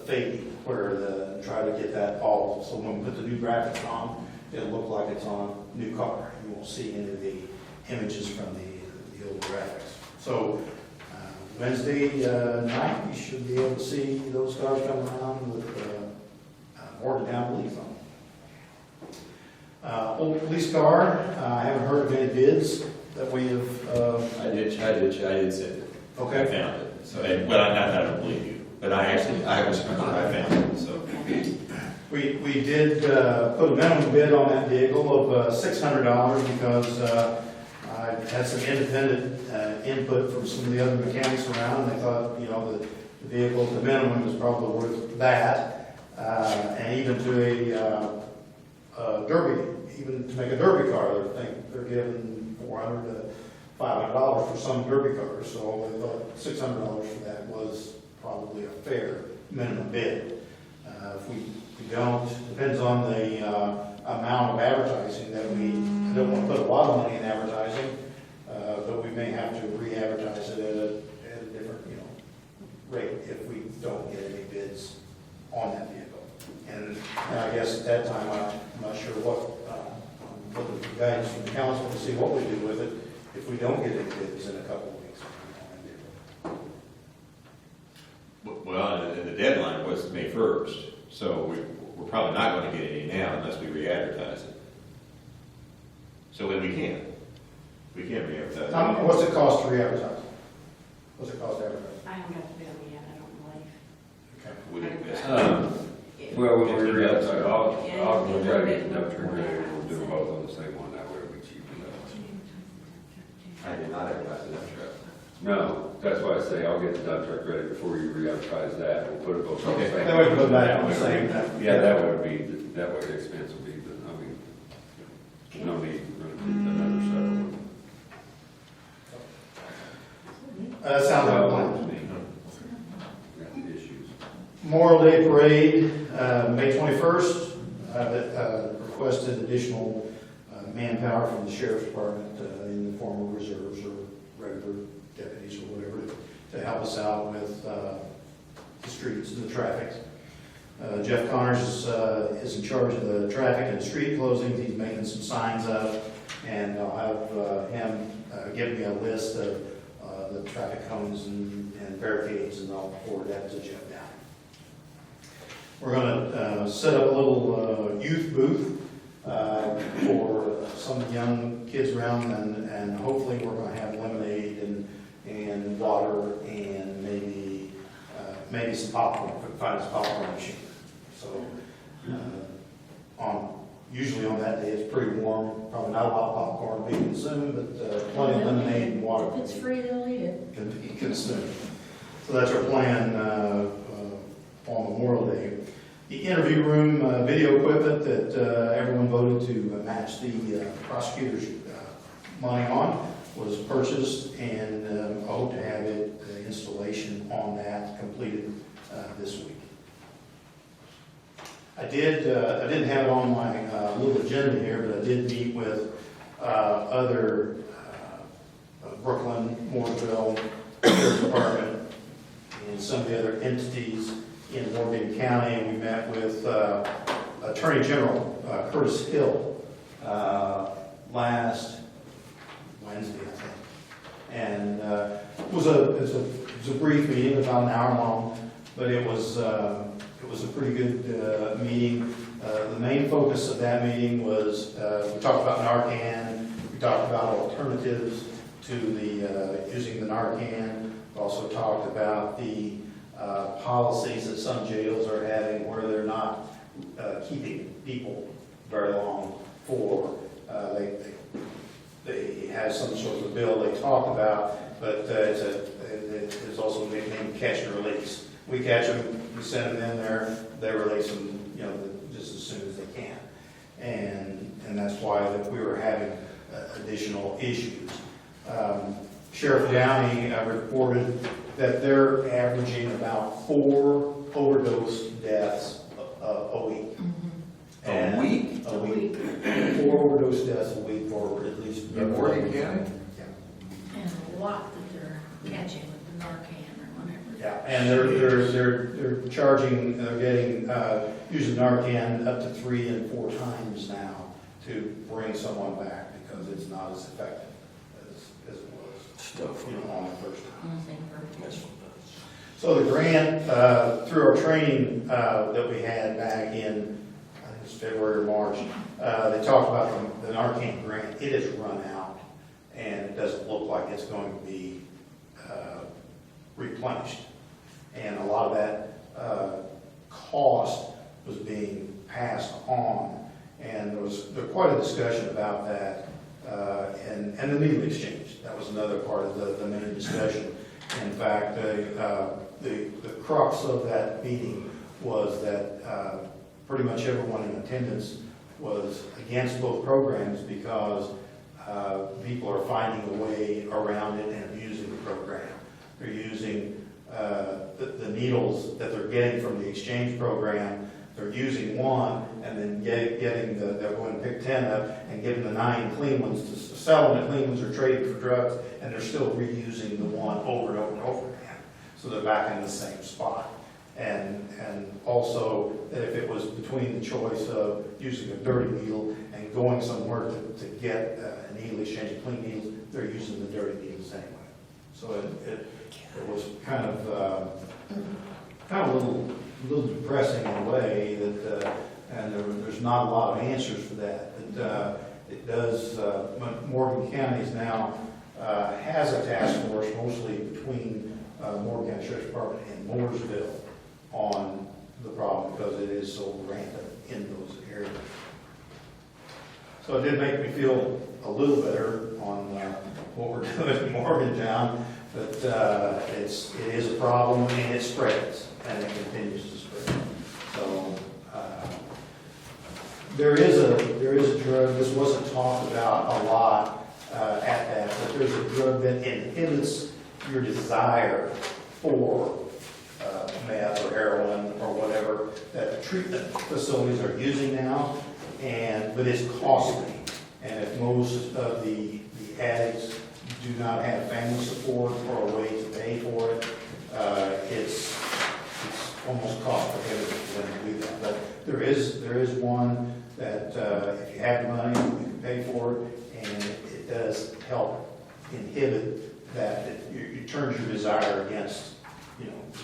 fading, try to get that all, so when we put the new graphics on, it'll look like it's on a new car. You won't see any of the images from the old graphics. So Wednesday night, you should be able to see those cars come around with Morgantown police on them. Old police car, I haven't heard of any bids that we have. I did send it. Okay. I found it. So, but not that I don't believe you. But I was I found it. So We did put a minimum bid on that vehicle of $600 because I had some independent input from some of the other mechanics around. They thought, the vehicle, the minimum is probably worth that, and even to a derby, even to make a derby car, they're giving $400 to $500 for some derby cars. So they thought $600 for that was probably a fair minimum bid. If we don't, depends on the amount of advertising that we don't want to put a lot of money in advertising, but we may have to re-advertise it at a different, rate if we don't get any bids on that vehicle. And I guess at that time, I'm not sure what the guidance from the council to see what we do with it if we don't get any bids in a couple of weeks on that vehicle. well, and the deadline was May 1st. So we're probably not going to get any now unless we re-advertise it. So then we can re-advertise it. What's it cost to re-advertise? What's it cost to advertise? I haven't got the bill yet, I don't believe. Okay. We didn't miss it. Well, when we re-advertise, I'll go try to get the dump truck ready, and we'll do them both on the same one, that way it'll be cheap enough. I did not advertise the dump truck. No, that's why I say I'll get the dump truck ready before you re-advertise that, we'll put it both on the Okay. same. That way we put that on the same. Yeah, that way the expense will be, no need to repeat another separate one. Sounds like a plan. Got the issues. Memorial Day Parade, May 21st, requested additional manpower from the Sheriff's Department in the form of reserves or regular deputies or whatever to help us out with the streets and the traffic. Jeff Connors is in charge of the traffic and street closings. He's making some signs up, and I'll have him give me a list of the traffic cones and barricades, and I'll forward that to Jeff now. We're going to set up a little youth booth for some young kids around, and hopefully we're going to have lemonade and water and maybe some popcorn, if we can find some popcorn machine. So usually on that day it's pretty warm, probably not a lot of popcorn being consumed, but plenty of lemonade and water. If it's free, they'll eat it. Can be consumed. So that's our plan on Memorial Day. The interview room video equipment that everyone voted to match the prosecutor's money on was purchased, and I hope to have installation on that completed this week. I didn't have it on my little agenda here, but I did meet with other Brooklyn, Mooresville, Sheriff's Department, and some of the other entities in Morgan County, and we met with Attorney General Curtis Hill last Wednesday, I think. And it was a brief meeting, about an hour long, but it was a pretty good meeting. The main focus of that meeting was, we talked about Narcan, we talked about alternatives to the using the Narcan. We also talked about the policies that some jails are having where they're not keeping people very long for, they have some sort of a bill they talk about, but it's also named catch and release. We catch them, we send them in there, they release them, just as soon as they can. And that's why that we were having additional issues. Sheriff Downey reported that they're averaging about 4 overdose deaths a week. A week? A week. 4 overdose deaths a week for at least. In Morgan County? And a lot that they're catching with the Narcan or whatever. Yeah, and they're charging, they're getting, using Narcan up to 3 and 4 times now to bring someone back because it's not as effective as it was, on the first time. So the grant, through our training that we had back in, I think it was February or March, they talked about the Narcan grant. It has run out, and it doesn't look like it's going to be replenished. And a lot of that cost was being passed on, and there was quite a discussion about that, and the needle exchange. That was another part of the main discussion. In fact, the crux of that meeting was that pretty much everyone in attendance was against both programs because people are finding a way around it and abusing the program. They're using the needles that they're getting from the exchange program. They're using one and then getting they're going to pick 10 up and giving the 9 clean ones to sell them. The clean ones are trading for drugs, and they're still reusing the one over and over and over again. So they're back in the same spot. And also that if it was between the choice of using a dirty needle and going somewhere to get a needle exchange of clean needles, they're using the dirty needles anyway. So it was kind of a little depressing in a way that, and there's not a lot of answers for that. It does, Morgan County is now has a task force mostly between Morgan County Sheriff's Department and Mooresville on the problem because it is so rampant in those areas. So it did make me feel a little better on what we're doing in Morgantown, but it is a problem and it spreads and it continues to spread. So there is a drug. This wasn't talked about a lot at that, but there's a drug that inhibits your desire for meth or heroin or whatever that the treatment facilities are using now, but it's costly. And if most of the addicts do not have family support or a way to pay for it, it's almost cost prohibitive for them to do that. But there is one that if you have the money, you can pay for it, and it does help inhibit that. It turns your desire against,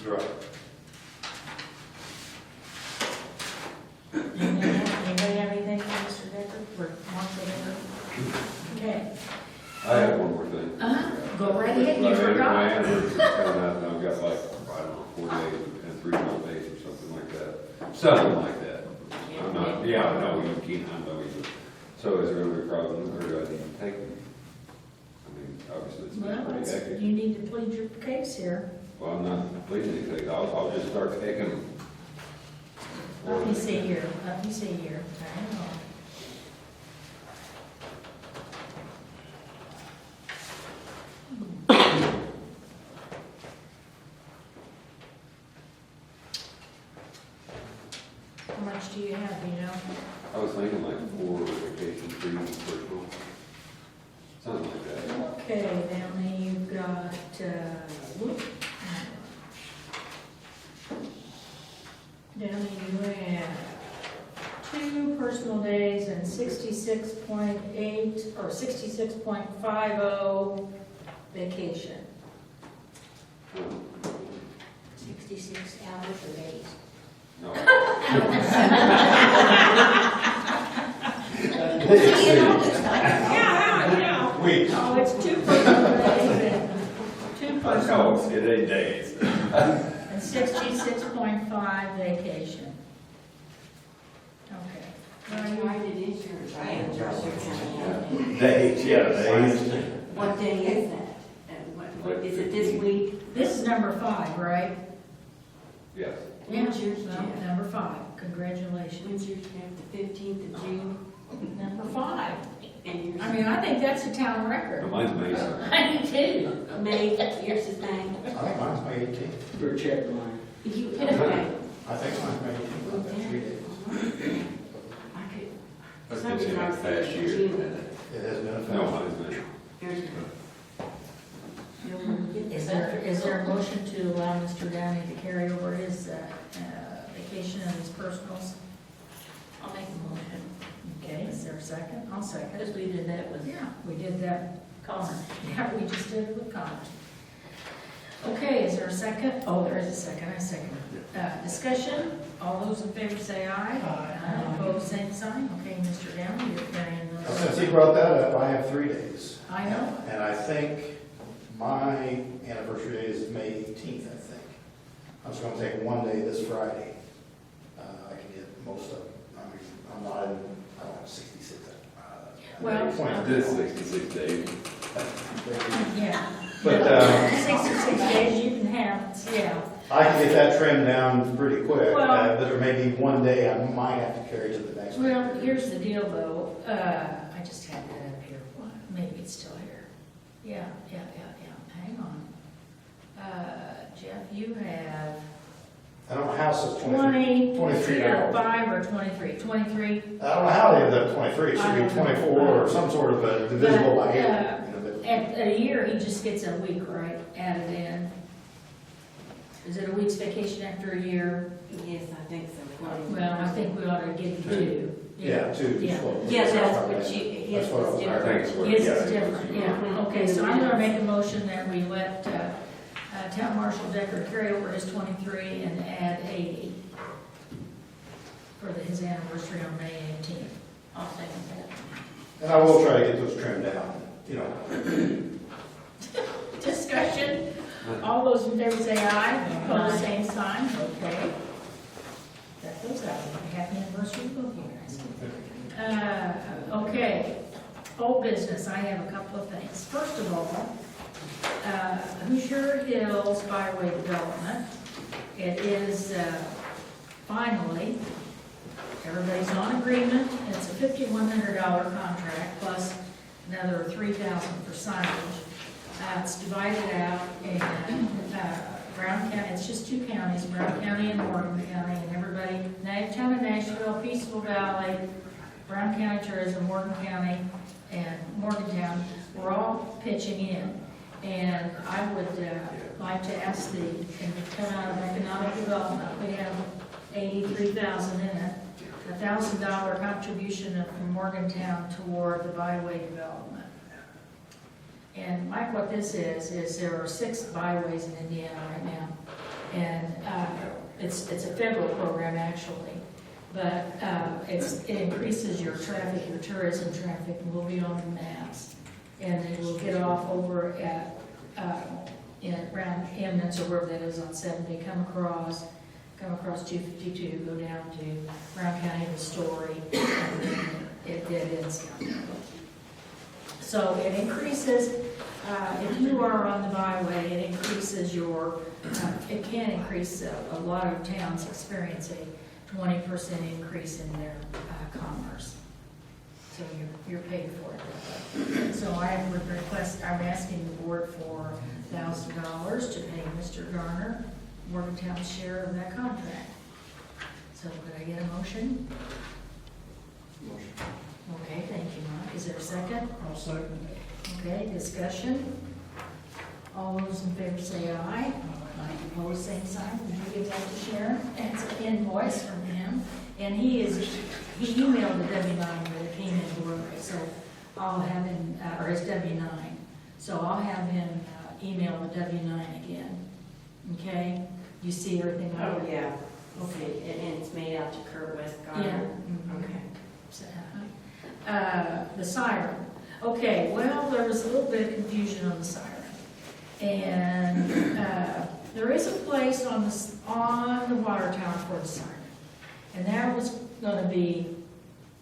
drug. Anybody have anything for Mr. Decker, for Marshall Decker? Okay. I have one more thing. Go right ahead, you forgot. I've got like, I don't know, 4 days and 3 more days or something like that. Something like that. I'm not, I know you can't, I know you. So is there gonna be a problem, or do I need to take them? I mean, obviously it's been Well, pretty hectic. you need to plead your case here. Well, I'm not pleading anything, I'll just start taking them. Let me see here, hang on. How much do you have, I was thinking like 4 vacation, 3 personal, something like that. Okay, then you've got, 66.8 or 66.50 vacation. 66 hours or days? No. Yeah. Weeks. Oh, it's 2 personal days and 2 personal, No, it ain't days. and 66.5 vacation. Okay. Why did insurance? I am just. Days, yeah, days. What day is that? And what, is it this week? This is number 5, right? Yes. When's yours, Well, Jeff? number 5, congratulations. When's yours, Jeff? The 15th of June? Number 5. And yours? I mean, I think that's a town record. Mine's Mason. I do too. May, yours is May. I think mine's May 18th. Your check line. You, okay. I think mine's May 18th. I've got 3 days. I could. That's Something been I a said fast in year. June. It has been a No, fact. mine's Mason. Yours Is there a motion to allow Mr. Downey to carry over his vacation and his personals? I'll make a motion. Okay, is there a second? I'll second. Because we did that with Yeah, we did that. Connor. Yeah, we just did it with Connor. Okay, is there a second? Oh, there is a second, I second. Discussion, all those in favor say aye. Aye. Opposed, same sign. Okay, Mr. Downey, you're carrying Now, since those. he brought that up, I have 3 days. I know. And I think my anniversary day is May 18th, I think. I'm just gonna take one day this Friday. I can get most of, I mean, I'm not in, I don't have 66. Well, 20. This 66 days. Yeah. But, 66 days you can have, yeah. I can get that trimmed down pretty quick, Well- but there may be one day I might have to carry to the next. Well, here's the deal though, I just had that up here, maybe it's still here. Yeah, hang on. Jeff, you have I don't know how it says 20, 23 hours. 5 or 23, 23? I don't know how they ended up 23, it should be 24 or some sort of a divisible by 8. But, you know, but- At a year, he just gets a week, right, added in? Is it a week's vacation after a year? Yes, I think so. Well, I think we ought to give him 2. Yeah, 2. Yeah. Yeah, that's what you, his That's what I was was- I think different. it's what- Yes, yeah, it's different, yeah. Okay, so I'm gonna make a motion that we let Town Marshal Decker carry over his 23 and add 80 for his anniversary on May 18th. I'll second that. And I will try to get those trimmed down, you know. Discussion, all those in favor say aye, opposed, same sign, okay. That goes out, happy anniversary to both you guys. Okay, old business, I have a couple of things. First of all, Hoosier Hills Byway Development, it is finally, everybody's on agreement, it's a $5,100 contract plus another $3,000 for signage. It's divided out in Brown County, it's just 2 counties, Brown County and Morgan County, and everybody, Town of Nashville, Peaceful Valley, Brown County Tourism, Morgan County, and Morgantown, we're all pitching in. And I would like to ask and come out of economic development, we have 83,000 in it, $1,000 contribution from Morgantown toward the byway development. And Mike, what this is there are 6 byways in Indiana right now. And it's a federal program actually, but it increases your traffic, your tourism traffic, and we'll be on the maps. And it will get off over at, around Eminence or wherever that is on 70, come across 252, go down to Brown County to Story, and then it ends down there. So it increases, if you are on the byway, it increases your, it can increase, a lot of towns experience a 20% increase in their commerce. So you're paid for it. So I would request, I'm asking the board for $1,000 to pay Mr. Garner, Morgantown's share of that contract. So could I get a motion? Motion. Okay, thank you, Mike. Is there a second? I'll second it. Okay, discussion. All those in favor say aye. Opposed, same sign. Would you give that to Sharon? And it's an invoice from him. And he emailed the W-9 with a came in early, so I'll have him, or his W-9. So I'll have him email the W-9 again, okay? You see everything? Oh, yeah. Okay. And it's made out to Kurt West Yeah. Garner. Okay. The siren. Okay, well, there was a little bit of confusion on the siren. And there is a place on the water tower for the siren. And that was gonna be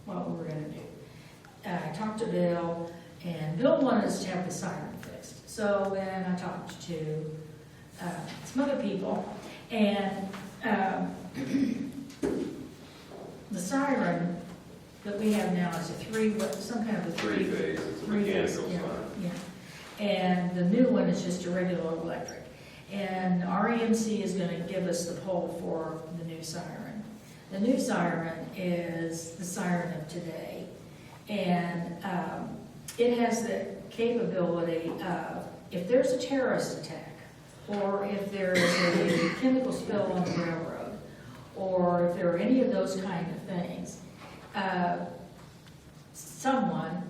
what we were gonna do. I talked to Bill, and Bill wanted us to have the siren fixed. So then I talked to some other people, and the siren that we have now is some kind of a Three-phase, it's a three-phase, mechanical yeah, sign. yeah. And the new one is just a regular electric. And our EMC is gonna give us the pole for the new siren. The new siren is the siren of today. And it has the capability of, if there's a terrorist attack, or if there is a chemical spill on the railroad, or if there are any of those kind of things, someone,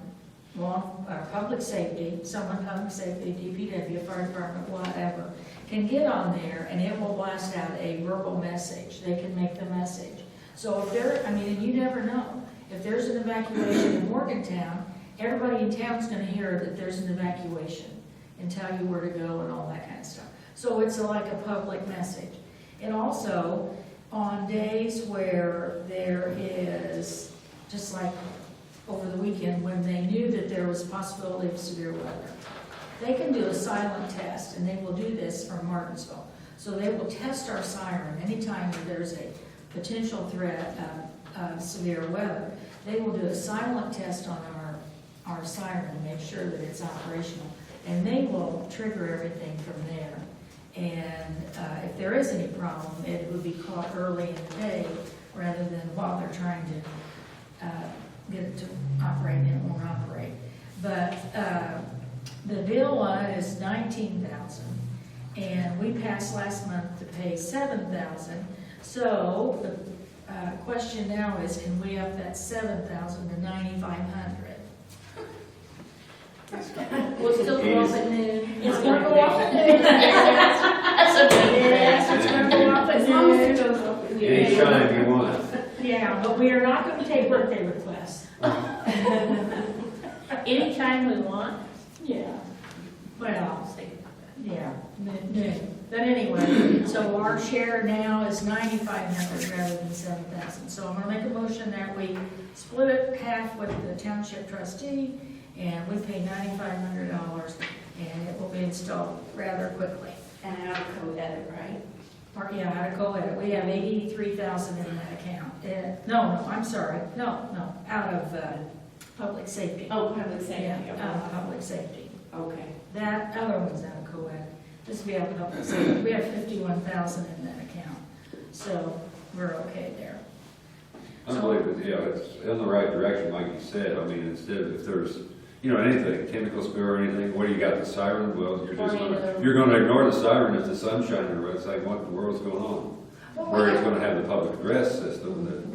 public safety, DPW, fire department, whatever, can get on there and it will blast out a verbal message. They can make the message. So if there, and you never know. If there's an evacuation in Morgantown, everybody in town's gonna hear that there's an evacuation and tell you where to go and all that kind of stuff. So it's like a public message. And also, on days where there is, just like over the weekend, when they knew that there was a possibility of severe weather, they can do a silent test, and they will do this from Martinsville. So they will test our siren anytime that there's a potential threat of severe weather. They will do a silent test on our siren to make sure that it's operational. And they will trigger everything from there. And if there is any problem, it would be caught early in the day rather than while they're trying to get it to operate, and it won't operate. But the bill one is $19,000, and we passed last month to pay $7,000. So the question now is, can we up that $7,000 to $9,500? We'll still go off at noon. It's gonna go off at noon. Yes, it's gonna go off at As long as it noon. goes off at noon. Any shine you want. Yeah, but we are not gonna take birthday requests. Anytime we want. Yeah. Well, yeah, noon. But anyway, so our share now is $9,500 rather than $7,000. So I'm gonna make a motion that we split it half with the township trustee, and we pay $9,500, and it will be installed rather quickly. And out of co-edit, right? Or, yeah, out of co-edit, we have $83,000 in that account. No, I'm sorry, no, out of public safety. Oh, public safety, Yeah, out of public safety. okay. That other one's out of co-ed. This will be out of public safety. We have $51,000 in that account, so we're okay there. I believe it, yeah, it's in the right direction, like you said. I mean, instead of, if there's, anything, chemical spill or anything, what do you got, the siren? Well, you're gonna ignore the siren if the sun's shining, right? It's like, what in the world's going on? Where it's gonna have the public address system that,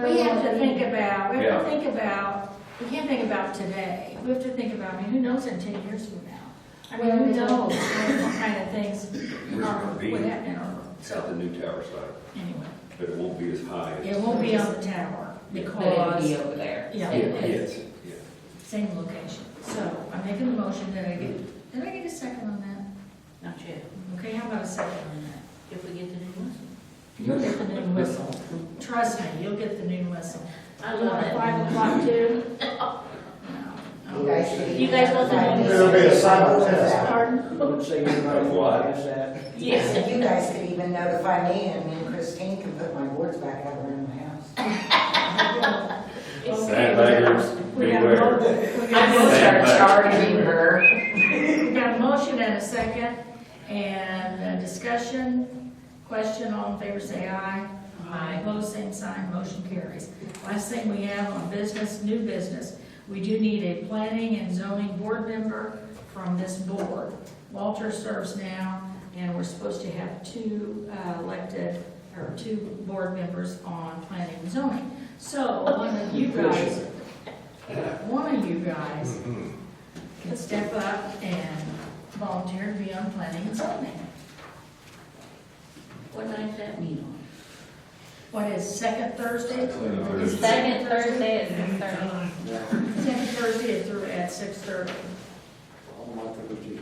We have to think about, Yeah. we can't think about today. We have to think about, who knows in 10 years from now? Who knows what kind of things Where's it gonna be? would happen in our world. it's at the new tower site, Anyway, but it won't be as high. as- it won't be on the tower But it'll because, be over there. yeah, Yes, yeah. same location. So I'm making the motion that did I get a second on that? Not yet. Okay, how about a second on that? If we get the new whistle. You'll get the new whistle. Trust me, you'll get the new whistle. I You love want it. 5 o'clock too? You guys could You guys want the even- new- There'll be a silent test. Pardon? Would say anybody What? has that. Yes. You guys could even notify me, and me and Christine can put my boards back out around the house. Sandbaggers, We got a beware. mo- we I'm got a gonna motion- start charging her. we got a motion and a second, and a discussion, question, all in favor say aye. Aye. Opposed, same sign, motion carries. Last thing we have on business, new business, we do need a planning and zoning board member from this board. Walter serves now, and we're supposed to have 2 board members on planning and zoning. So one of you guys, one of you guys can step up and volunteer to be on planning and zoning. What night's that meet on? What is second Thursday? The second Thursday at 6:30. Second Thursday through at 6:30. All my Thursdays.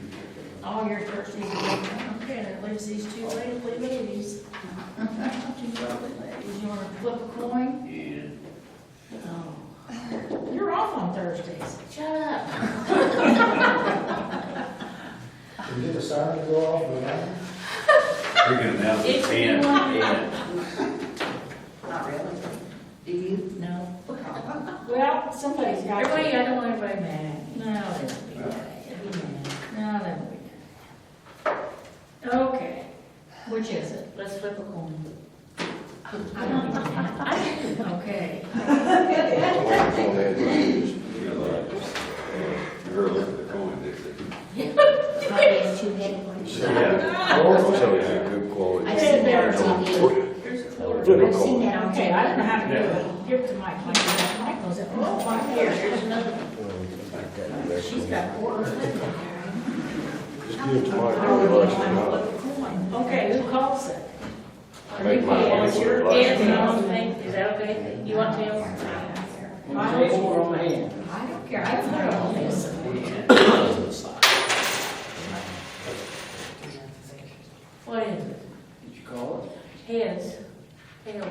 All your Thursdays are open. Okay, that leaves these two lovely ladies. Two lovely ladies. You want to flip a coin? Yeah. Oh. You're off on Thursdays. Shut up. Can you get the siren to go off or not? We can announce it If you 10, want- 10. Not really. Do you? No. Well, somebody's got to. Everybody, I don't want everybody mad. No, they won't be mad. Be mad. No, they won't be mad. Okay. Which is it? Let's flip a coin. I don't even have. Okay. You know, like, you heard look at the coin, Dixie. Probably a two-headed one. Yeah. So it's a good quality. I've seen that on TV. I've seen that on Okay, I don't know how to do Yeah. it. Give it to Mike. Mike goes up. Oh, Mike, here, here's another one. She's got quarters. Just give it to Mike. Okay, who calls it? Make my It's your voice hands and loud. all the thing. Is that okay? You want to? I don't care. I put it on this. What is it? Did you call Heads. Tails. it?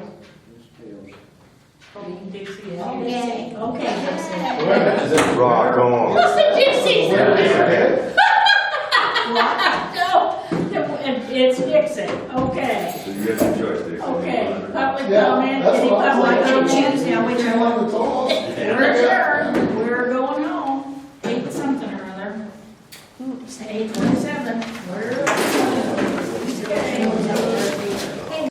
Oh, Dixie is Okay, here. okay, Dixie. Rock on. What's the Dixie? No, it's Dixie. Okay. So you have the choice, Dixie. Okay, public Yeah, comment, that's any what I'm public saying. comment? Choose now which one. One of the calls. We're adjourned.